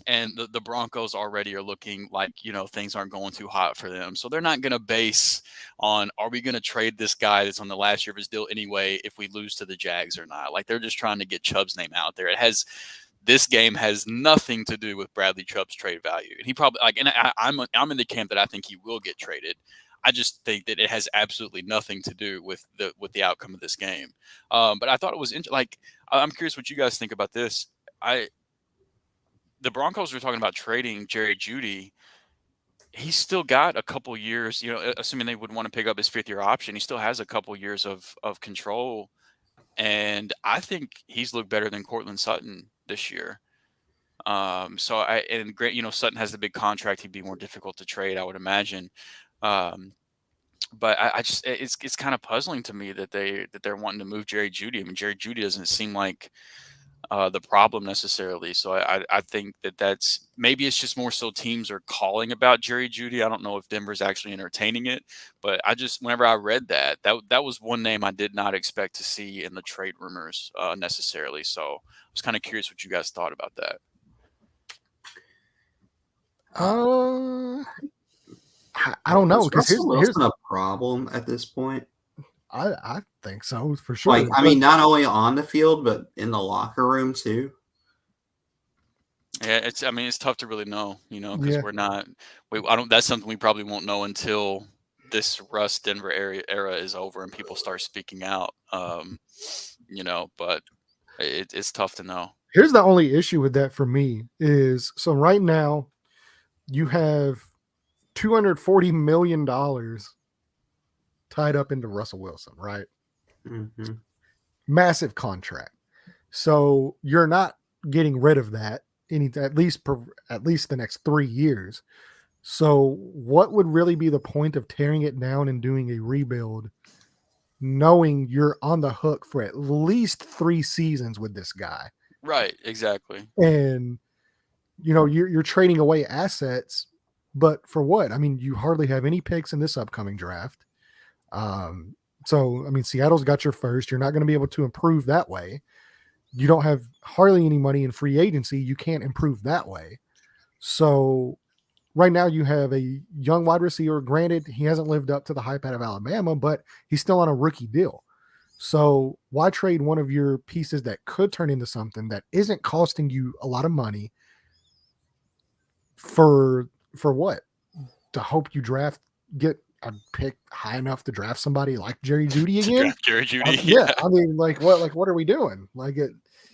And the Broncos already are looking like, things aren't going too hot for them. So they're not going to base on, are we going to trade this guy that's on the last year of his deal anyway if we lose to the Jags or not? Like, they're just trying to get Chubb's name out there. This game has nothing to do with Bradley Chubb's trade value. And he probably, and I'm in the camp that I think he will get traded. I just think that it has absolutely nothing to do with the outcome of this game. But I thought it was I'm curious what you guys think about this. The Broncos were talking about trading Jerry Jeudy. He's still got a couple years, assuming they would want to pick up his 5th-year option. He still has a couple years of control. And I think he's looked better than Cortland Sutton this year. Sutton has the big contract. He'd be more difficult to trade, I would imagine. But it's kind of puzzling to me that they're wanting to move Jerry Jeudy. I mean, Jerry Jeudy doesn't seem like the problem necessarily. So I think that's maybe it's just more so teams are calling about Jerry Jeudy. I don't know if Denver's actually entertaining it, but whenever I read that was one name I did not expect to see in the trade rumors necessarily. So I was kind of curious what you guys thought about that. I don't know, because here's a problem at this point. I think so, for sure. Not only on the field, but in the locker room too. Yeah, it's tough to really know, because that's something we probably won't know until this Russ Denver era is over and people start speaking out. But it's tough to know. Here's the only issue with that for me is, so right now you have $240 million tied up into Russell Wilson, right? Mm-hmm. Massive contract. So you're not getting rid of that at least the next 3 years. So what would really be the point of tearing it down and doing a rebuild, knowing you're on the hook for at least 3 seasons with this guy? Right, exactly. And you're trading away assets, but for what? I mean, you hardly have any picks in this upcoming draft. Seattle's got your first. You're not going to be able to improve that way. You don't have hardly any money in free agency. You can't improve that way. So right now you have a young wide receiver. Granted, he hasn't lived up to the hype out of Alabama, but he's still on a rookie deal. So why trade one of your pieces that could turn into something that isn't costing you a lot of money for what? To hope you get a pick high enough to draft somebody like Jerry Jeudy again? Draft Jerry Jeudy. Yeah. I mean, what are we doing?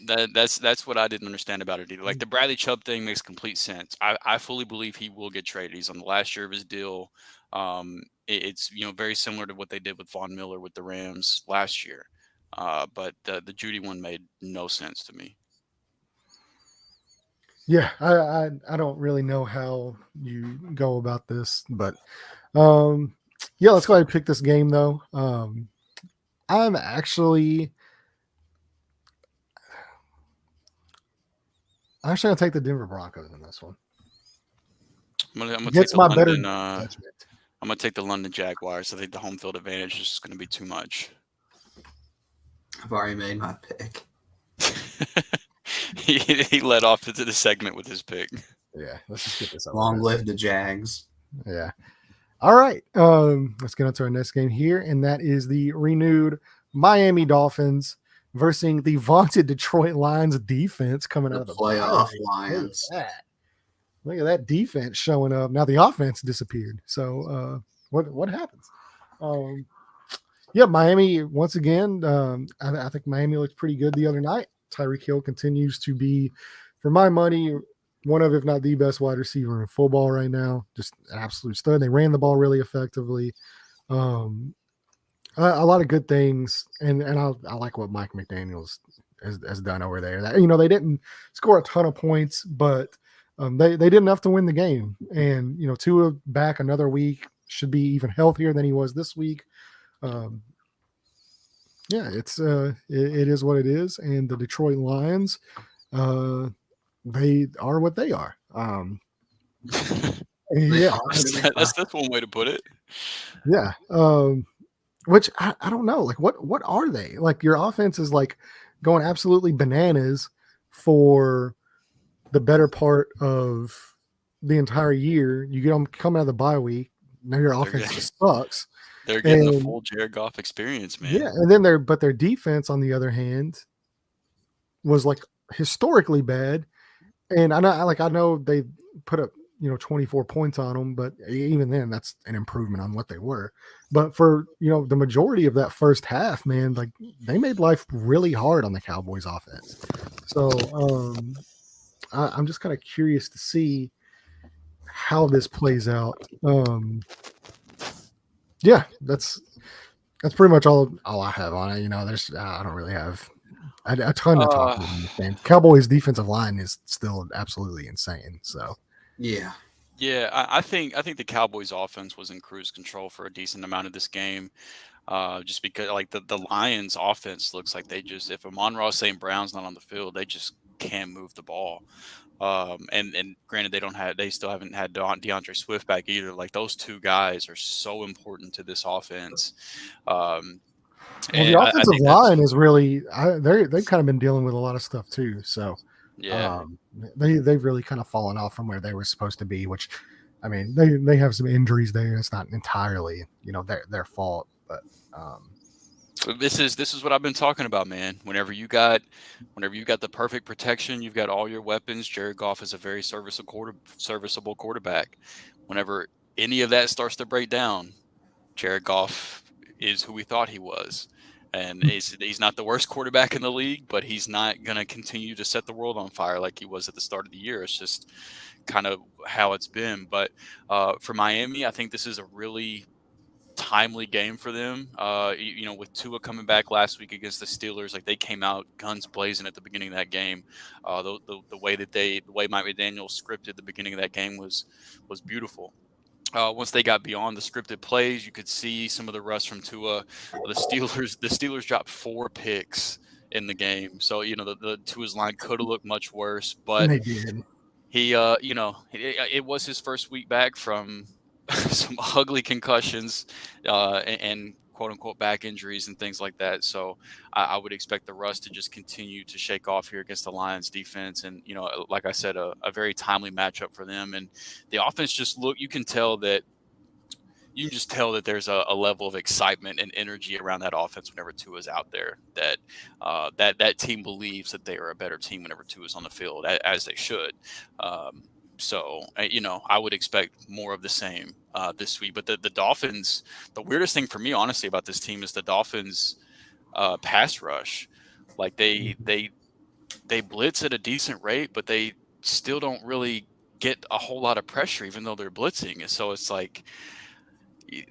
That's what I didn't understand about it either. Like, the Bradley Chubb thing makes complete sense. I fully believe he will get traded. He's on the last year of his deal. It's very similar to what they did with Von Miller with the Rams last year. But the Jeudy one made no sense to me. Yeah, I don't really know how you go about this, but let's go ahead and pick this game though. I'm actually gonna take the Denver Broncos in this one. I'm gonna take the London Jaguars. I think the home field advantage is just gonna be too much. I've already made my pick. He led off into the segment with his pick. Yeah, let's just get this over. Long live the Jags. Yeah. All right. Let's get on to our next game here, and that is the renewed Miami Dolphins versus the vaunted Detroit Lions defense coming out of the playoff Lions. Look at that defense showing up. Now the offense disappeared. So what happens? Miami once again. I think Miami looked pretty good the other night. Tyreek Hill continues to be, for my money, one of, if not the best wide receiver in football right now. Just an absolute stud. They ran the ball really effectively. A lot of good things, and I like what Mike McDaniels has done over there. That, they didn't score a ton of points, but they did enough to win the game. And Tua back another week, should be even healthier than he was this week. It is what it is, and the Detroit Lions, they are what they are. That's one way to put it. Yeah. Which I don't know. Like, what are they? Like, your offense is like going absolutely bananas for the better part of the entire year. You get them coming out of the bye week. Now your offense just sucks. They're getting the full Jared Goff experience, man. Yeah, and then their defense, on the other hand, was like historically bad. And I know they put up 24 points on them, but even then, that's an improvement on what they were. But for the majority of that first half, man, like they made life really hard on the Cowboys offense. So I'm just kind of curious to see how this plays out. Yeah, that's pretty much all I have on it. There's I don't really have a ton to talk about. Cowboys defensive line is still absolutely insane. So yeah, I think the Cowboys offense was in cruise control for a decent amount of this game. Just because like the Lions offense looks like they just, if Amon-Ra St. Brown's not on the field, they just can't move the ball. And granted, they still haven't had DeAndre Swift back either. Like those two guys are so important to this offense. The offensive line is really they've kind of been dealing with a lot of stuff too. So yeah, they've really kind of fallen off from where they were supposed to be. Which, I mean, they have some injuries there. It's not entirely their fault, but. This is what I've been talking about, man. Whenever you got the perfect protection, you've got all your weapons. Jared Goff is a very serviceable quarterback. Whenever any of that starts to break down, Jared Goff is who we thought he was. And he's not the worst quarterback in the league, but he's not going to continue to set the world on fire like he was at the start of the year. It's just kind of how it's been. But for Miami, I think this is a really timely game for them. With Tua coming back last week against the Steelers, like they came out guns blazing at the beginning of that game. The way Mike McDaniel scripted the beginning of that game was beautiful. Once they got beyond the scripted plays, you could see some of the rust from Tua. The Steelers dropped 4 picks in the game, so the Tua's line could have looked much worse. But they did. He, it was his first week back from some ugly concussions and quote unquote back injuries and things like that. So I would expect the rust to just continue to shake off here against the Lions defense. And, like I said, a very timely matchup for them. And the offense you can just tell that there's a level of excitement and energy around that offense whenever Tua's out there, that team believes that they are a better team whenever Tua's on the field, as they should. So, I would expect more of the same this week. But the Dolphins, the weirdest thing for me, honestly, about this team is the Dolphins pass rush. Like they blitz at a decent rate, but they still don't really get a whole lot of pressure, even though they're blitzing. And so it's like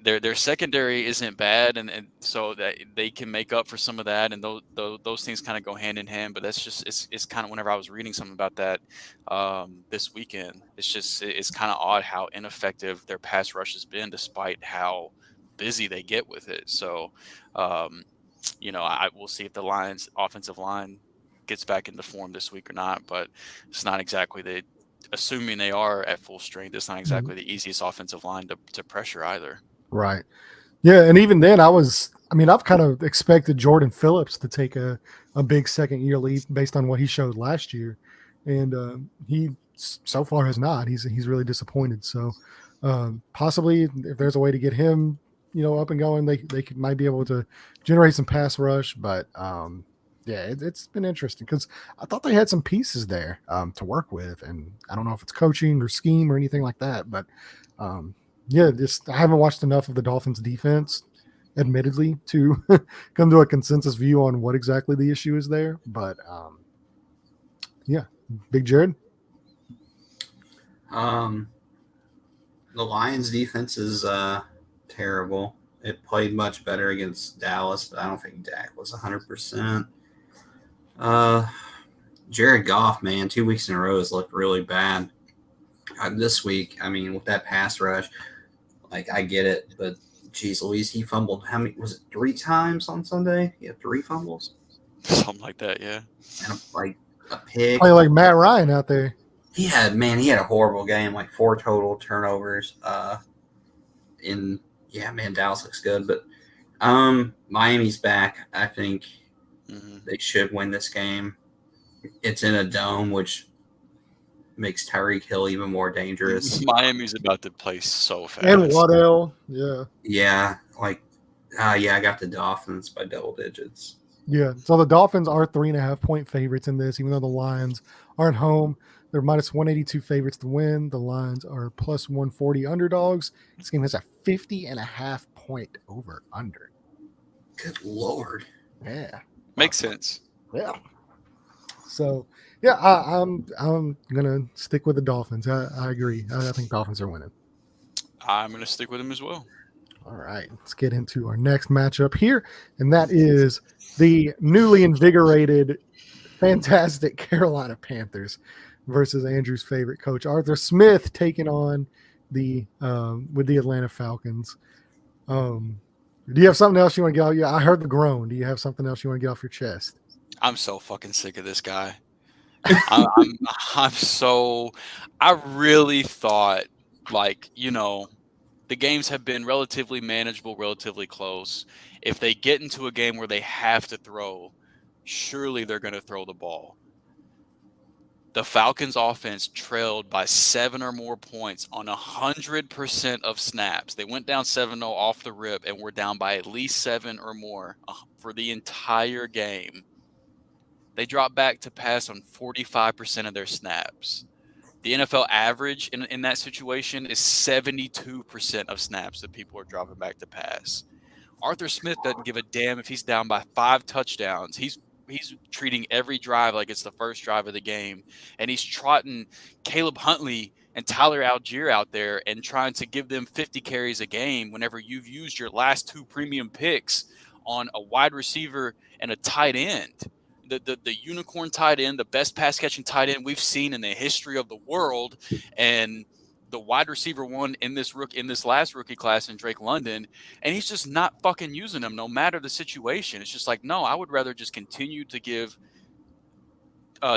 their secondary isn't bad, and so that they can make up for some of that, and those things kind of go hand in hand. But that's just it's kind of, whenever I was reading something about that this weekend, it's kind of odd how ineffective their pass rush has been, despite how busy they get with it. So I will see if the Lions offensive line gets back into form this week or not, but it's not exactly assuming they are at full strength, it's not exactly the easiest offensive line to pressure either. Right. Yeah, and even then I've kind of expected Jordan Phillips to take a big second-year lead based on what he showed last year. And he so far has not. He's really disappointed. So possibly if there's a way to get him, up and going, they might be able to generate some pass rush. But yeah, it's been interesting because I thought they had some pieces there to work with, and I don't know if it's coaching or scheme or anything like that. But I haven't watched enough of the Dolphins defense, admittedly, to come to a consensus view on what exactly the issue is there. But Big Jared. The Lions defense is terrible. It played much better against Dallas, but I don't think Dak was 100%. Jared Goff, man, 2 weeks in a row has looked really bad. This week, with that pass rush, I get it, but geez Louise, he fumbled. How many was it? 3 times on Sunday? He had 3 fumbles, something like that, yeah. And a pick. Probably like Matt Ryan out there. He had a horrible game, 4 total turnovers. Dallas looks good, but Miami's back. I think they should win this game. It's in a dome, which makes Tyreek Hill even more dangerous. Miami's about to play so fast. And Waddell, yeah. Yeah, I got the Dolphins by double digits. Yeah, so the Dolphins are 3.5-point favorites in this, even though the Lions aren't home. They're minus 182 favorites to win. The Lions are plus 140 underdogs. This game has a 50.5-point over under. Good Lord. Yeah. Makes sense. Yeah. So, yeah, I'm gonna stick with the Dolphins. I agree. I think Dolphins are winning. I'm gonna stick with them as well. All right, let's get into our next matchup here, and that is the newly invigorated, fantastic Carolina Panthers versus Andrew's favorite coach Arthur Smith taking on the with the Atlanta Falcons. Do you have something else you want to get off? Yeah, I heard the groan. Do you have something else you want to get off your chest? I'm so fucking sick of this guy. I really thought, the games have been relatively manageable, relatively close. If they get into a game where they have to throw, surely they're going to throw the ball. The Falcons offense trailed by 7 or more points on 100% of snaps. They went down 7-0 off the rip and were down by at least 7 or more for the entire game. They dropped back to pass on 45% of their snaps. The NFL average in that situation is 72% of snaps that people are dropping back to pass. Arthur Smith doesn't give a damn if he's down by 5 touchdowns. He's treating every drive like it's the first drive of the game. And he's trotting Caleb Huntley and Tyler Algier out there and trying to give them 50 carries a game whenever you've used your last 2 premium picks on a wide receiver and a tight end. The unicorn tight end, the best pass catching tight end we've seen in the history of the world, and the wide receiver one in this last rookie class in Drake London, and he's just not fucking using them no matter the situation. It's just like, no, I would rather just continue to give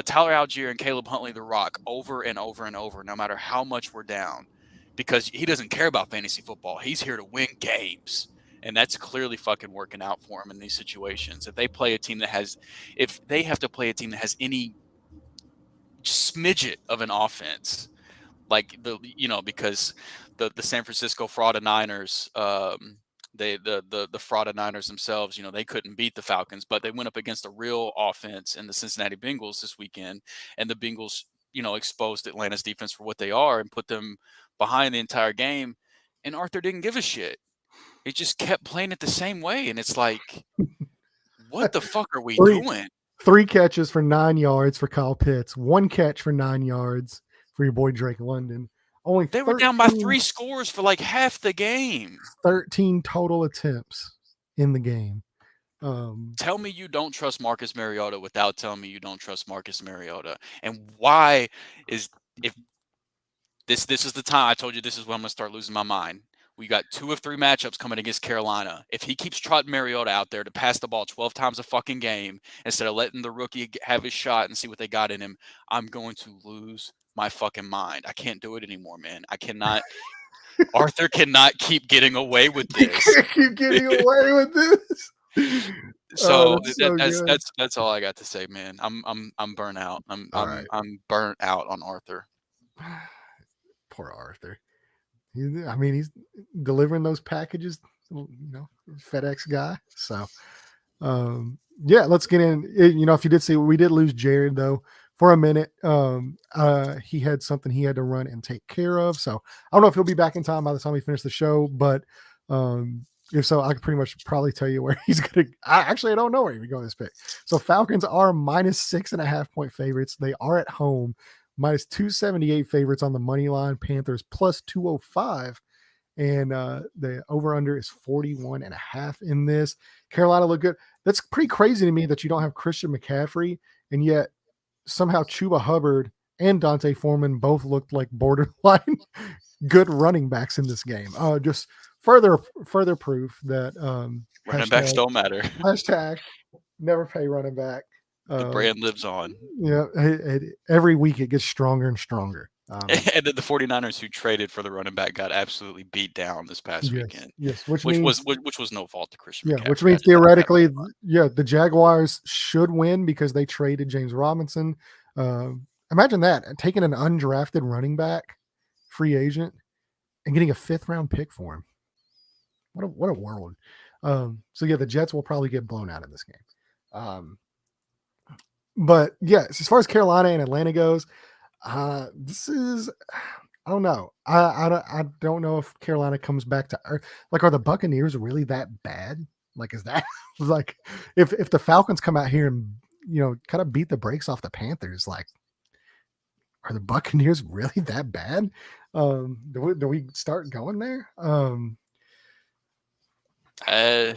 Tyler Algier and Caleb Huntley the rock over and over and over, no matter how much we're down, because he doesn't care about fantasy football. He's here to win games. And that's clearly fucking working out for him in these situations. If they have to play a team that has any smidget of an offense, because the San Francisco Fraud Niners, the Fraud Niners themselves, they couldn't beat the Falcons, but they went up against a real offense in the Cincinnati Bengals this weekend, and the Bengals, exposed Atlanta's defense for what they are and put them behind the entire game. And Arthur didn't give a shit. He just kept playing it the same way, and it's like, what the fuck are we doing? 3 catches for 9 yards for Kyle Pitts, 1 catch for 9 yards for your boy Drake London. They were down by 3 scores for like half the game. 13 total attempts in the game. Tell me you don't trust Marcus Mariota without telling me you don't trust Marcus Mariota. And why is if this is the time I told you this is when I'm going to start losing my mind. We got 2 of 3 matchups coming against Carolina. If he keeps trotting Mariota out there to pass the ball 12 times a fucking game instead of letting the rookie have his shot and see what they got in him, I'm going to lose my fucking mind. I can't do it anymore, man. I cannot. Arthur cannot keep getting away with this. He can't keep getting away with this. So that's all I got to say, man. I'm burnt out. I'm burnt out on Arthur. Poor Arthur. He's delivering those packages, FedEx guy. So, let's get in. If you did see, we did lose Jared though for a minute. He had something he had to run and take care of. So I don't know if he'll be back in time by the time we finish the show, but if so, I can pretty much probably tell you where he's going to. I don't know where he would go this pick. So Falcons are minus 6.5-point favorites. They are at home. Minus 278 favorites on the money line. Panthers plus 205. And the over-under is 41.5 in this. Carolina look good. That's pretty crazy to me that you don't have Christian McCaffrey, and yet somehow Chuba Hubbard and Dante Foreman both looked like borderline good running backs in this game. Just further proof that running backs don't matter. Hashtag never pay running back. The brand lives on. Yeah, every week it gets stronger and stronger. And then the 49ers who traded for the running back got absolutely beat down this past weekend. Yes, which was no fault to Christian McCaffrey. Which means theoretically, the Jaguars should win because they traded James Robinson. imagine that, taking an undrafted running back, free agent, and getting a 5th round pick for him. What a world. So yeah, the Jets will probably get blown out in this game. But yes, as far as Carolina and Atlanta goes, this is, I don't know. I don't know if Carolina comes back to earth. Like, are the Buccaneers really that bad? Like, is that like if the Falcons come out here and kind of beat the brakes off the Panthers, like, are the Buccaneers really that bad? Do we start going there? I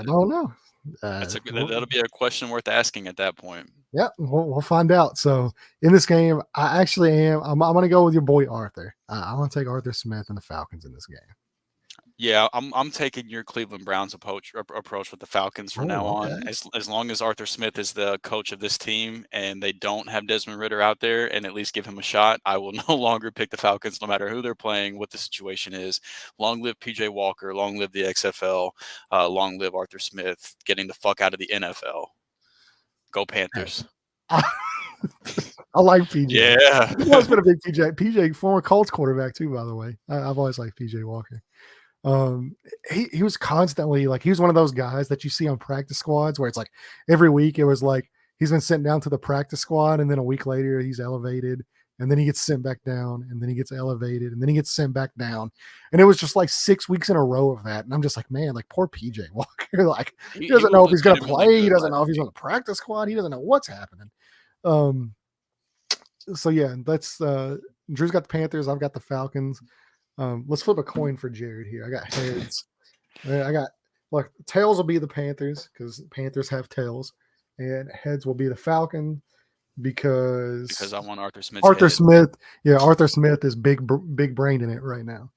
don't know. That'll be a question worth asking at that point. Yeah, we'll find out. So in this game, I actually am. I'm going to go with your boy Arthur. I want to take Arthur Smith and the Falcons in this game. Yeah, I'm taking your Cleveland Browns approach with the Falcons from now on. As long as Arthur Smith is the coach of this team and they don't have Desmond Ridder out there and at least give him a shot, I will no longer pick the Falcons no matter who they're playing, what the situation is. Long live PJ Walker, long live the XFL, long live Arthur Smith getting the fuck out of the NFL. Go Panthers. I like PJ. Yeah. I've always been a big PJ, former Colts quarterback too, by the way. I've always liked PJ Walker. He was constantly like, he was one of those guys that you see on practice squads where it's like every week it was like he's been sent down to the practice squad and then a week later he's elevated and then he gets sent back down and then he gets elevated and then he gets sent back down. And it was just like 6 weeks in a row of that. And I'm just like, man, like poor PJ Walker. Like he doesn't know if he's going to play. He doesn't know if he's on the practice squad. He doesn't know what's happening. So yeah, that's Drew's got the Panthers. I've got the Falcons. Let's flip a coin for Jared here. I got heads. Look, tails will be the Panthers because Panthers have tails, and heads will be the Falcon because I want Arthur Smith. Smith, yeah, Arthur Smith is big brain in it right now.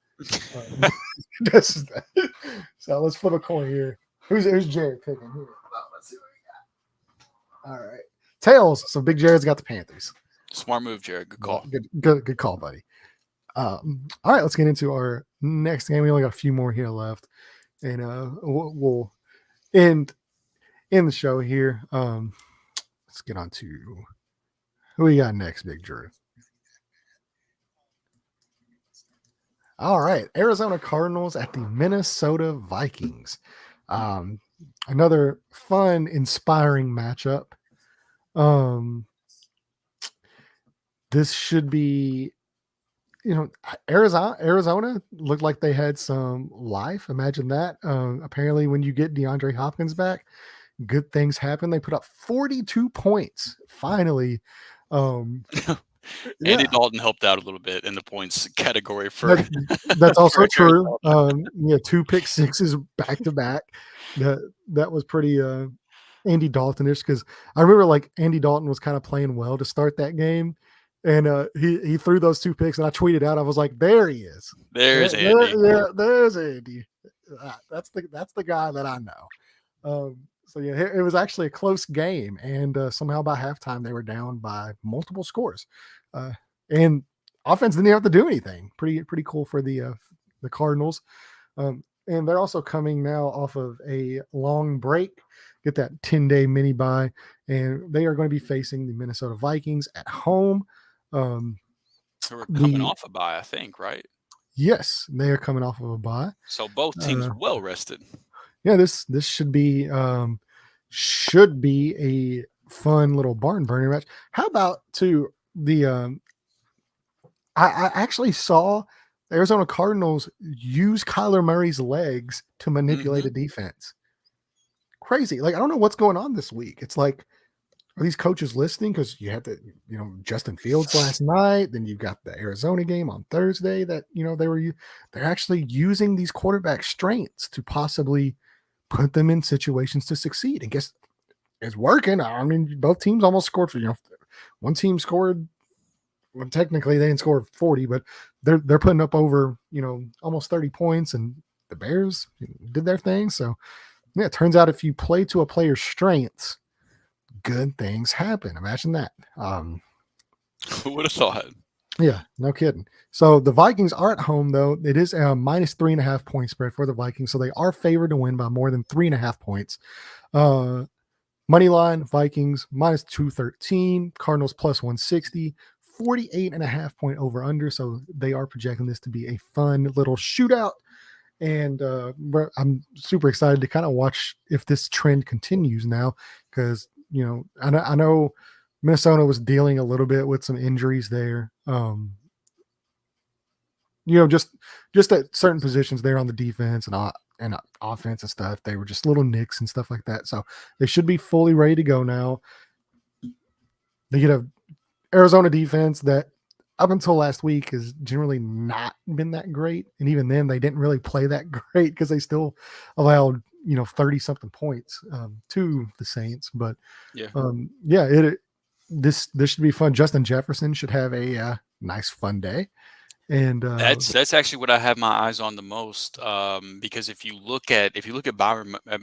So let's flip a coin here. Who's Jared picking here? Let's see what we got. All right, tails. So Big Jared's got the Panthers. Smart move, Jared. Good call. Good call, buddy. All right, let's get into our next game. We only got a few more here left, and we'll end the show here. Let's get on to who we got next, Big Drew. All right, Arizona Cardinals at the Minnesota Vikings. Another fun, inspiring matchup. This should be. Arizona looked like they had some life. Imagine that. Apparently, when you get DeAndre Hopkins back, good things happen. They put up 42 points. Finally. Andy Dalton helped out a little bit in the points category for. That's also true. 2 pick sixes back to back. That was pretty Andy Dalton-ish because I remember like Andy Dalton was kind of playing well to start that game. And he threw those 2 picks, and I tweeted out, I was like, "There he is. There's Andy. There's Andy. That's the guy that I know." So yeah, it was actually a close game, and somehow by halftime they were down by multiple scores, and offense didn't have to do anything. Pretty cool for the Cardinals, and they're also coming now off of a long break. Get that 10-day mini bye, and they are going to be facing the Minnesota Vikings at home. So we're coming off a bye, I think, right? Yes, they are coming off of a bye. So both teams well rested. Yeah, this should be a fun little barn burner match. How about the I actually saw the Arizona Cardinals use Kyler Murray's legs to manipulate a defense. Crazy. Like, I don't know what's going on this week. It's like, are these coaches listening? Because you had Justin Fields last night, then you've got the Arizona game on Thursday that, they're actually using these quarterback strengths to possibly put them in situations to succeed. And guess it's working. I mean, both teams almost scored for, one team scored, well, technically they didn't score 40, but they're putting up over, almost 30 points, and the Bears did their thing. So yeah, it turns out if you play to a player's strengths, good things happen. Imagine that. Who would have thought? Yeah, no kidding. So the Vikings are at home, though. It is a minus 3.5 point spread for the Vikings, so they are favored to win by more than 3.5 points. Money line, Vikings minus 213, Cardinals plus 160, 48.5 point over under. So they are projecting this to be a fun little shootout. And I'm super excited to kind of watch if this trend continues now, because, I know Minnesota was dealing a little bit with some injuries there. Just at certain positions there on the defense and offense and stuff, they were just little nicks and stuff like that. So they should be fully ready to go now. They get a Arizona defense that up until last week has generally not been that great. And even then they didn't really play that great because they still allowed, 30 something points to the Saints. But this should be fun. Justin Jefferson should have a nice fun day. And that's actually what I have my eyes on the most, because if you look at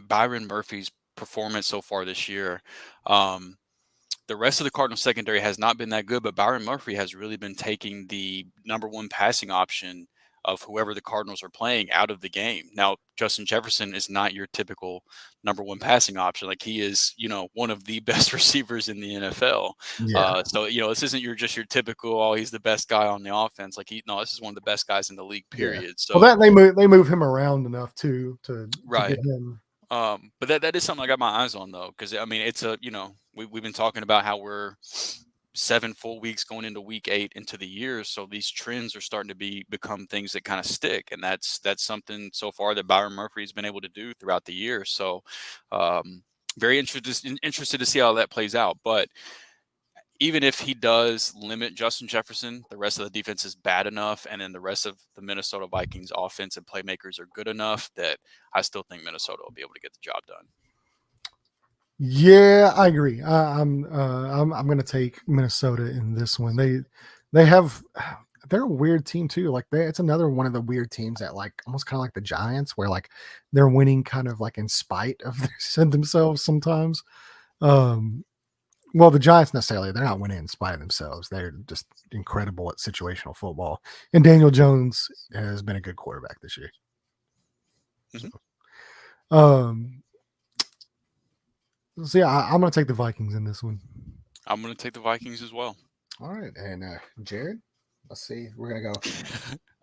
Byron Murphy's performance so far this year, the rest of the Cardinals secondary has not been that good, but Byron Murphy has really been taking the number one passing option of whoever the Cardinals are playing out of the game. Now, Justin Jefferson is not your typical number one passing option. Like, he is, one of the best receivers in the NFL. Yeah. So, this isn't your typical, he's the best guy on the offense. Like, this is one of the best guys in the league, period. Yeah. So that they move him around enough too to get him. But that is something I got my eyes on, though, because it's we've been talking about how we're 7 full weeks going into week 8 into the year, so these trends are starting to become things that kind of stick, and that's something so far that Byron Murphy has been able to do throughout the year. So very interested to see how that plays out. But even if he does limit Justin Jefferson, the rest of the defense is bad enough, and then the rest of the Minnesota Vikings offense and playmakers are good enough that I still think Minnesota will be able to get the job done. Yeah, I agree. I'm going to take Minnesota in this one. They're a weird team too. Like, it's another one of the weird teams that, like, almost kind of like the Giants, where like they're winning kind of like in spite of themselves sometimes. Well, the Giants necessarily, they're not winning in spite of themselves. They're just incredible at situational football. And Daniel Jones has been a good quarterback this year. Mm-hmm. So yeah, I'm going to take the Vikings in this one. I'm going to take the Vikings as well. All right. And Jared, let's see. We're going to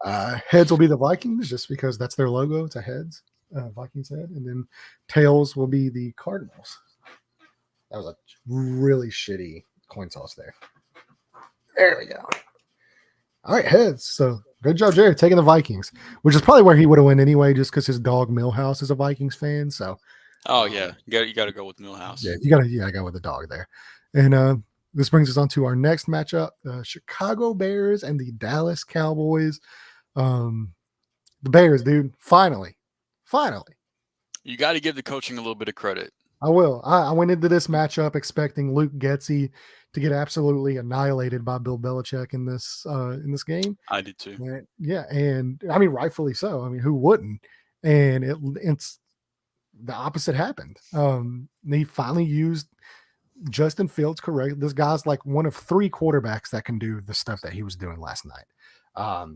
go. Heads will be the Vikings just because that's their logo. It's a heads, Vikings head. And then tails will be the Cardinals. That was a really shitty coin toss there. There we go. All right, heads. So good job, Jared, taking the Vikings, which is probably where he would have went anyway, just because his dog Millhouse is a Vikings fan. So, you got to go with Millhouse. Yeah, you gotta go with the dog there. And this brings us on to our next matchup: the Chicago Bears and the Dallas Cowboys. The Bears, dude, finally. You got to give the coaching a little bit of credit. I will. I went into this matchup expecting Luke Getsy to get absolutely annihilated by Bill Belichick in this game. I did too. And I mean, rightfully so. I mean, who wouldn't? And it's the opposite happened. He finally used Justin Fields correct. This guy's like one of 3 quarterbacks that can do the stuff that he was doing last night.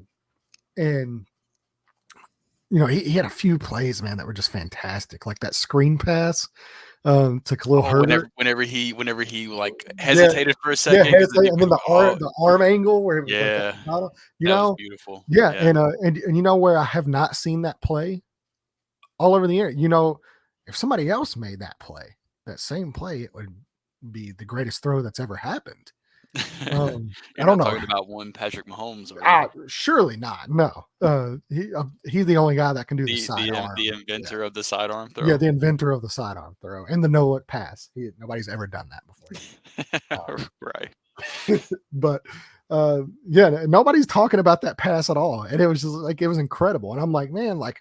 And he had a few plays, man, that were just fantastic. Like that screen pass to Khalil Herbert. Whenever he like hesitated for a second. Yeah, and then the arm angle where it was that was beautiful. Yeah, and you know where I have not seen that play all over the air. If somebody else made that same play, it would be the greatest throw that's ever happened. I don't know. Talking about one Patrick Mahomes. Surely not. No. He's the only guy that can do the sidearm. The inventor of the sidearm throw. Yeah, the inventor of the sidearm throw and the no-look pass. Nobody's ever done that before. Right. But nobody's talking about that pass at all. And it was just like, it was incredible. And I'm like, man, like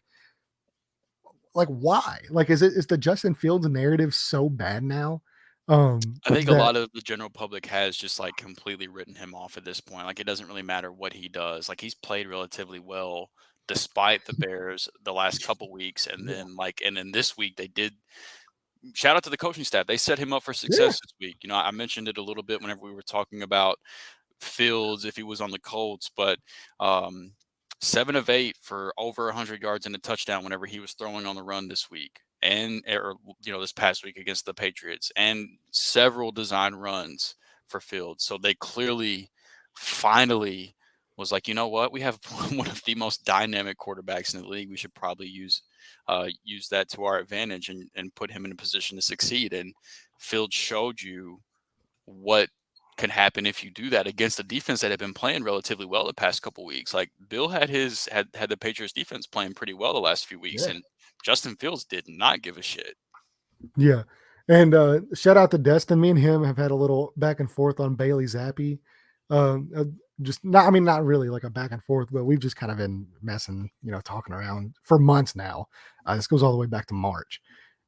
why? Like, is the Justin Fields narrative so bad now? I think a lot of the general public has just like completely written him off at this point. Like, it doesn't really matter what he does. Like, he's played relatively well despite the Bears the last couple weeks, and then this week they did. Shout out to the coaching staff. They set him up for success this week. I mentioned it a little bit whenever we were talking about Fields if he was on the Colts, but 7 of 8 for over 100 yards and a touchdown whenever he was throwing on the run this week. and this past week against the Patriots, and several design runs for Fields. So they clearly finally was like, you know what, we have one of the most dynamic quarterbacks in the league. We should probably use that to our advantage and put him in a position to succeed. And Fields showed you what can happen if you do that against a defense that had been playing relatively well the past couple weeks. Like Bill had the Patriots defense playing pretty well the last few weeks, and Justin Fields did not give a shit. Yeah. And shout out to Destin. Me and him have had a little back and forth on Bailey Zappi. Not really like a back and forth, but we've just kind of been messing, talking around for months now. This goes all the way back to March.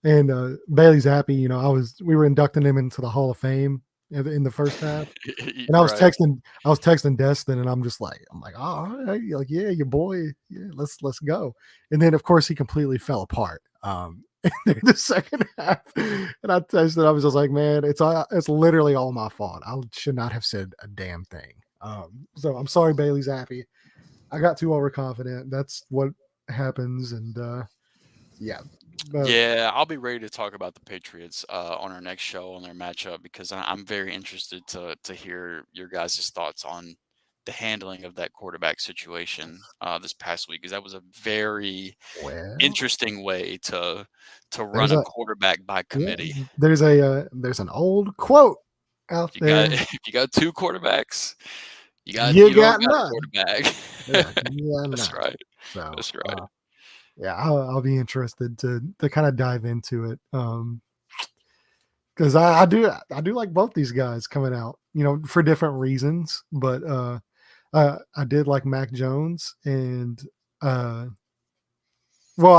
And Bailey Zappi, we were inducting him into the Hall of Fame in the first half. And I was texting Destin, and I'm like, oh, all right, like, yeah, your boy, yeah, let's go. And then of course he completely fell apart. The second half, and I texted, I was just like, man, it's literally all my fault. I should not have said a damn thing. So I'm sorry, Bailey Zappi. I got too overconfident. That's what happens. And yeah. I'll be ready to talk about the Patriots on our next show on their matchup, because I'm very interested to hear your guys' thoughts on the handling of that quarterback situation this past week, because that was a very interesting way to run a quarterback by committee. Yeah, there's an old quote out there. If you got two quarterbacks, you got none. A quarterback. That's right. So, that's right. Yeah, I'll be interested to kind of dive into it. Because I do like both these guys coming out, for different reasons. But I did like Mac Jones, and I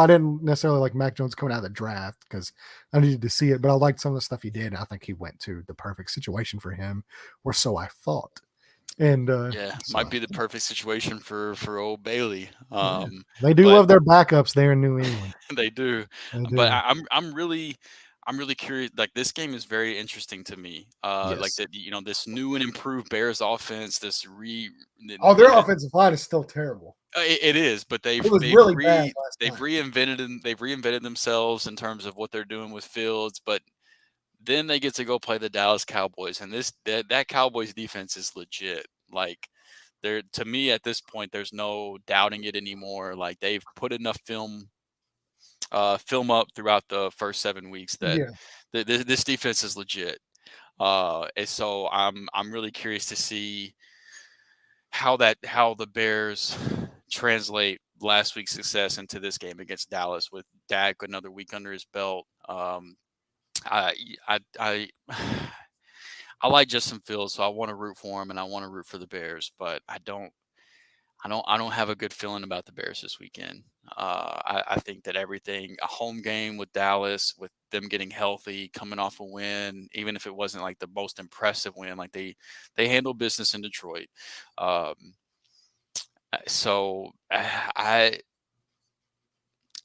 didn't necessarily like Mac Jones coming out of the draft because I needed to see it, but I liked some of the stuff he did. I think he went to the perfect situation for him, or so I thought. And might be the perfect situation for old Bailey. They do love their backups there in New England. They do. But I'm really curious. Like, this game is very interesting to me. Like that, this new and improved Bears offense. Their offensive line is still terrible. It is, but they've reinvented themselves in terms of what they're doing with Fields. But then they get to go play the Dallas Cowboys, and that Cowboys defense is legit. Like, to me at this point, there's no doubting it anymore. Like, they've put enough film up throughout the first 7 weeks that this defense is legit. And so I'm really curious to see how the Bears translate last week's success into this game against Dallas with Dak another week under his belt. I like Justin Fields, so I want to root for him and I want to root for the Bears, but I don't have a good feeling about the Bears this weekend. I think that a home game with Dallas, with them getting healthy, coming off a win, even if it wasn't like the most impressive win, like they handled business in Detroit. So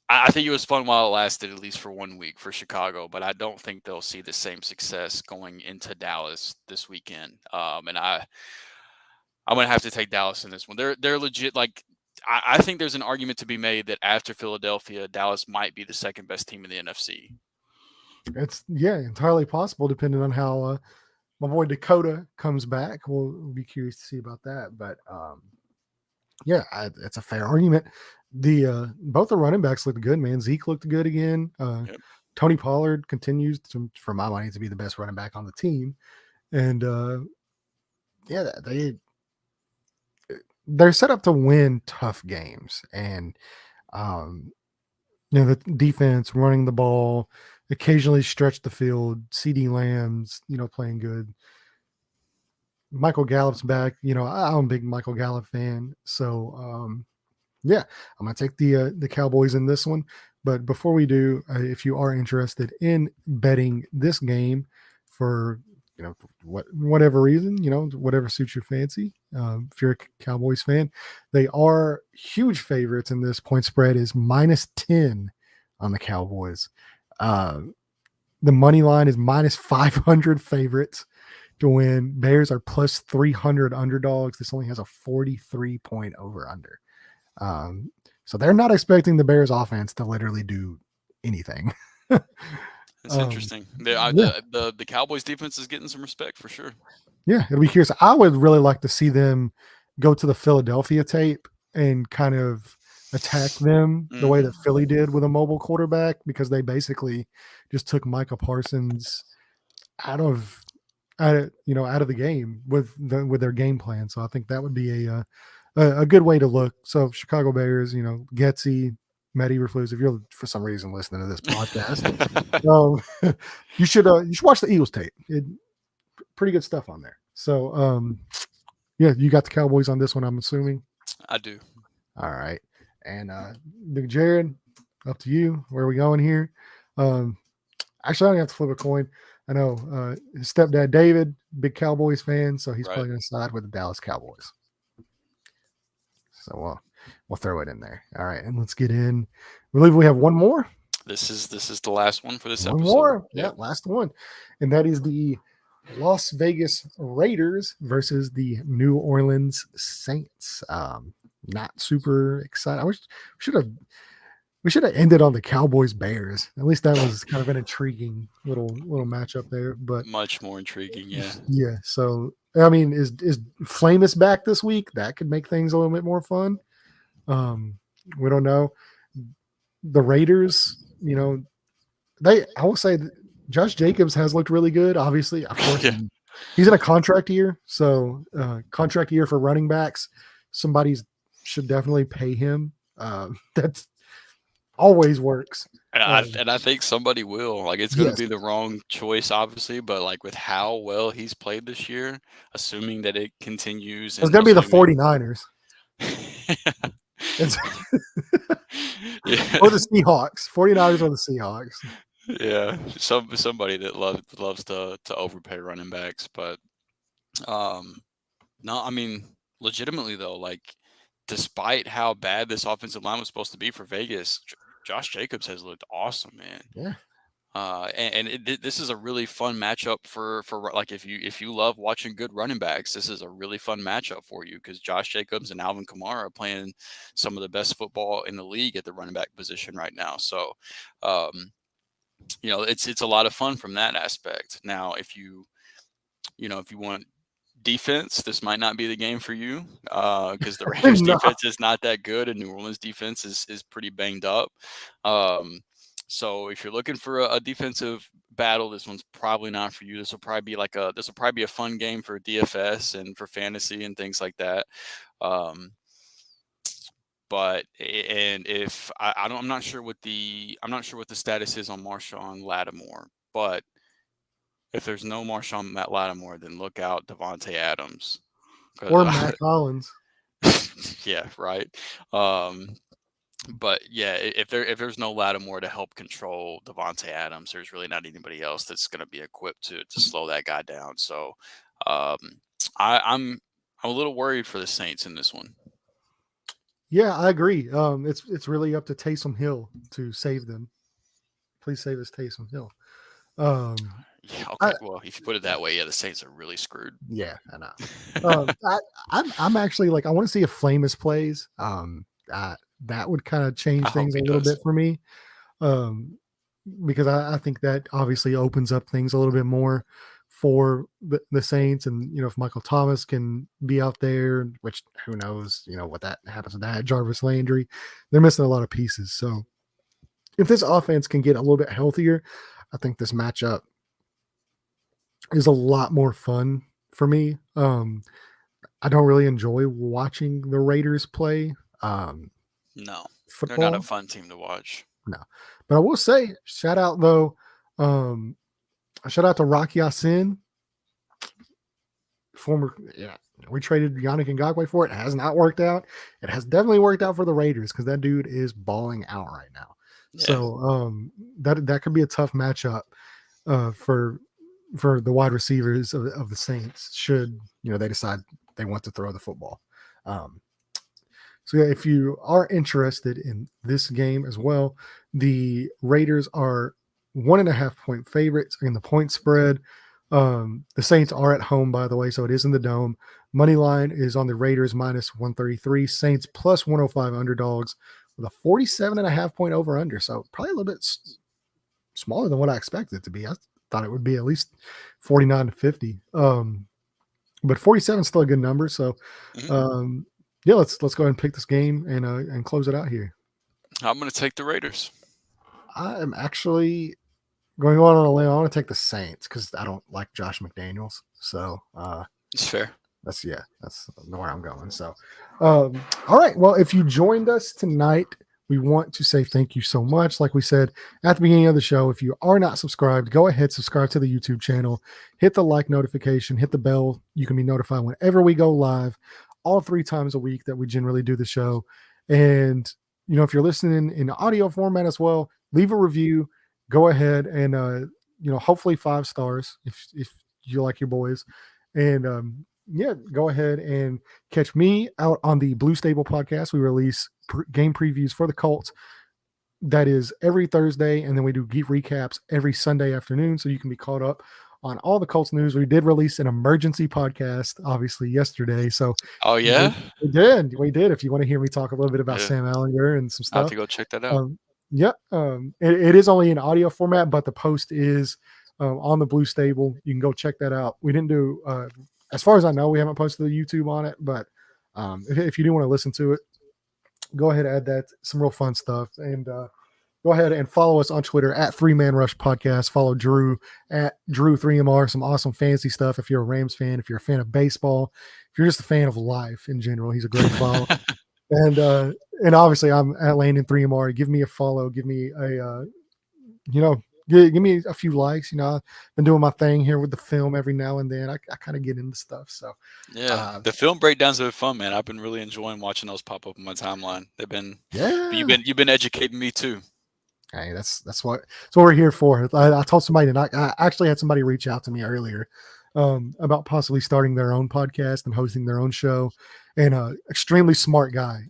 I think it was fun while it lasted, at least for 1 week for Chicago, but I don't think they'll see the same success going into Dallas this weekend. And I'm going to have to take Dallas in this one. They're legit. Like, I think there's an argument to be made that after Philadelphia, Dallas might be the second best team in the NFC. It's entirely possible, depending on how my boy Dakota comes back. We'll be curious to see about that. But it's a fair argument. Both the running backs looked good, man. Zeke looked good again. Tony Pollard continues for my money, to be the best running back on the team. And they're set up to win tough games. And the defense running the ball, occasionally stretch the field. CD Lamb's playing good. Michael Gallup's back. I'm a big Michael Gallup fan, so I'm going to take the Cowboys in this one. But before we do, if you are interested in betting this game for, whatever reason, whatever suits your fancy, if you're a Cowboys fan, they are huge favorites in this. Point spread is -10 on the Cowboys. The money line is -500 favorites to win. Bears are +300 underdogs. This only has a 43-point over-under. So they're not expecting the Bears offense to literally do anything. That's interesting. The Cowboys defense is getting some respect for sure. Yeah, it'll be curious. I would really like to see them go to the Philadelphia tape and kind of attack them the way that Philly did with a mobile quarterback, because they basically just took Micah Parsons out of the game with their game plan. So I think that would be a good way to look. So Chicago Bears, Getsy, Matt Eberflus, if you're for some reason listening to this podcast, you should watch the Eagles tape. Pretty good stuff on there. So yeah, you got the Cowboys on this one, I'm assuming. I do. All right. And Big Jared, up to you. Where are we going here? Actually, I don't have to flip a coin. I know his stepdad David, big Cowboys fan, so he's probably going to side with the Dallas Cowboys. So we'll throw it in there. All right, and let's get in. I believe we have one more. This is the last one for this episode. One more, yeah, last one, and that is the Las Vegas Raiders versus the New Orleans Saints. Not super excited. I wish we should have ended on the Cowboys Bears. At least that was kind of an intriguing little matchup there. But much more intriguing, yeah. Yeah. So I mean, is Flamus back this week? That could make things a little bit more fun. We don't know. The Raiders, I will say Josh Jacobs has looked really good. Obviously, of course, he's in a contract year. So contract year for running backs, somebody should definitely pay him. That's always works. And I think somebody will. Like, it's going to be the wrong choice, obviously, but like with how well he's played this year, assuming that it continues. It's going to be the 49ers. Or the Seahawks. 49ers or the Seahawks. Yeah, somebody that loves to overpay running backs, but no, I mean, legitimately though, like, despite how bad this offensive line was supposed to be for Vegas, Josh Jacobs has looked awesome, man. Yeah. This is a really fun matchup for like if you love watching good running backs, this is a really fun matchup for you because Josh Jacobs and Alvin Kamara are playing some of the best football in the league at the running back position right now. So, it's a lot of fun from that aspect. Now, if you want defense, this might not be the game for you because the Raiders defense is not that good and New Orleans defense is pretty banged up. So if you're looking for a defensive battle, this one's probably not for you. This will probably be a fun game for DFS and for fantasy and things like that. I'm not sure what the status is on Marshawn Lattimore, but if there's no Marshawn Lattimore, then look out Devontae Adams or Matt Collins. Yeah, right. But yeah, if there's no Lattimore to help control Devontae Adams, there's really not anybody else that's going to be equipped to slow that guy down. So I'm a little worried for the Saints in this one. Yeah, I agree. It's really up to Taysom Hill to save them. Please save us, Taysom Hill. Yeah, okay. Well, if you put it that way, yeah, the Saints are really screwed. Yeah, I know. I'm actually I want to see if Flamus plays. That would kind of change things a little bit for me, because I think that obviously opens up things a little bit more for the Saints. And, if Michael Thomas can be out there, which who knows, what that happens with that, Jarvis Landry, they're missing a lot of pieces. So if this offense can get a little bit healthier, I think this matchup is a lot more fun for me. I don't really enjoy watching the Raiders play. No, football. They're not a fun team to watch. No, but I will say, shout out to Rocky Yassin. We traded Yannick Ngakoue for it. It has not worked out. It has definitely worked out for the Raiders because that dude is balling out right now. Yeah. So that could be a tough matchup for the wide receivers of the Saints should they decide they want to throw the football. So yeah, if you are interested in this game as well, the Raiders are 1.5 point favorites in the point spread. The Saints are at home, by the way, so it is in the Dome. Money line is on the Raiders -133, Saints +105 underdogs with a 47.5 point over under. So probably a little bit smaller than what I expected it to be. I thought it would be at least 49-50. But 47 is still a good number. So, yeah, let's go ahead and pick this game and close it out here. I'm going to take the Raiders. I am actually going on a limb. I want to take the Saints because I don't like Josh McDaniels. So, it's fair. That's where I'm going. So, all right. Well, if you joined us tonight, we want to say thank you so much. Like we said at the beginning of the show, if you are not subscribed, go ahead, subscribe to the YouTube channel, hit the like notification, hit the bell. You can be notified whenever we go live, all 3 times a week that we generally do the show. And, if you're listening in audio format as well, leave a review, go ahead and, hopefully 5 stars if you like your boys. And, yeah, go ahead and catch me out on the Blue Stable podcast. We release game previews for the Colts. That is every Thursday, and then we do geek recaps every Sunday afternoon, so you can be caught up on all the Colts news. We did release an emergency podcast, obviously, yesterday. So, oh yeah, we did. If you want to hear me talk a little bit about Sam Ehlinger and some stuff, I'll have to go check that out. It is only in audio format, but the post is on the Blue Stable. You can go check that out. We didn't do. As far as I know, we haven't posted the YouTube on it, but if you do want to listen to it, go ahead and add that. Some real fun stuff. And go ahead and follow us on Twitter at 3Man Rush Podcast. Follow Drew at Drew3MR. Some awesome fantasy stuff. If you're a Rams fan, if you're a fan of baseball, if you're just a fan of life in general, he's a great follow. And obviously I'm at Landon 3MR. Give me a follow. Give me a, give me a few likes. I've been doing my thing here with the film every now and then. I kind of get into stuff. So yeah, the film breakdowns have been fun, man. I've been really enjoying watching those pop up on my timeline. They've been you've been educating me too. Hey, that's what we're here for. I told somebody, and I actually had somebody reach out to me earlier about possibly starting their own podcast and hosting their own show. And extremely smart guy.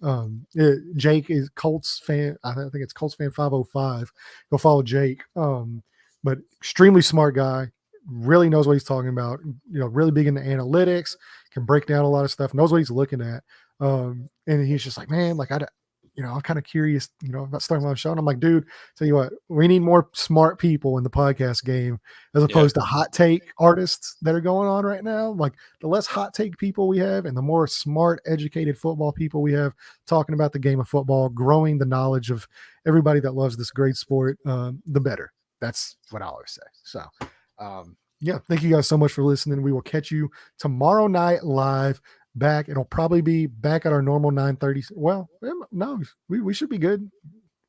Jake is Colts fan. I think it's Colts fan 505. Go follow Jake. But extremely smart guy. Really knows what he's talking about. Really big into analytics. Can break down a lot of stuff. Knows what he's looking at. And he's just like, man, like I'm kind of curious, about starting my own show. And I'm like, dude, tell you what, we need more smart people in the podcast game as opposed to hot take artists that are going on right now. Like the less hot take people we have and the more smart, educated football people we have talking about the game of football, growing the knowledge of everybody that loves this great sport, the better. That's what I always say. So, yeah, thank you guys so much for listening. We will catch you tomorrow night live. Back, it'll probably be back at our normal 9:30. Well, no, we should be good.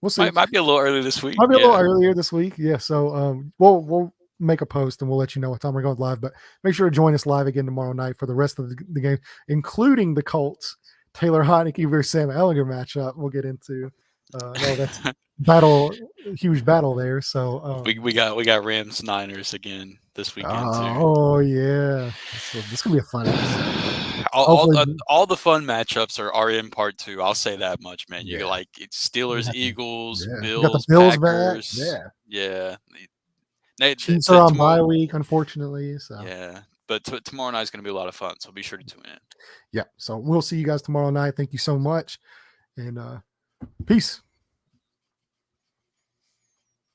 We'll see. Might be a little early this week. Might be a little earlier this week. Yeah. So we'll make a post and we'll let you know what time we're going live. But make sure to join us live again tomorrow night for the rest of the game, including the Colts Taylor Heineke versus Sam Ehlinger matchup. We'll get into. That's huge battle there. So we got Rams Niners again this weekend too. Oh yeah, so this gonna be a fun episode. All the fun matchups are in part 2. I'll say that much, man. You like Steelers, Eagles, Bills, Packers. Back. Yeah. Chiefs are on bye week, unfortunately. So yeah, but tomorrow night is going to be a lot of fun. So be sure to tune in. Yeah. So we'll see you guys tomorrow night. Thank you so much, and peace.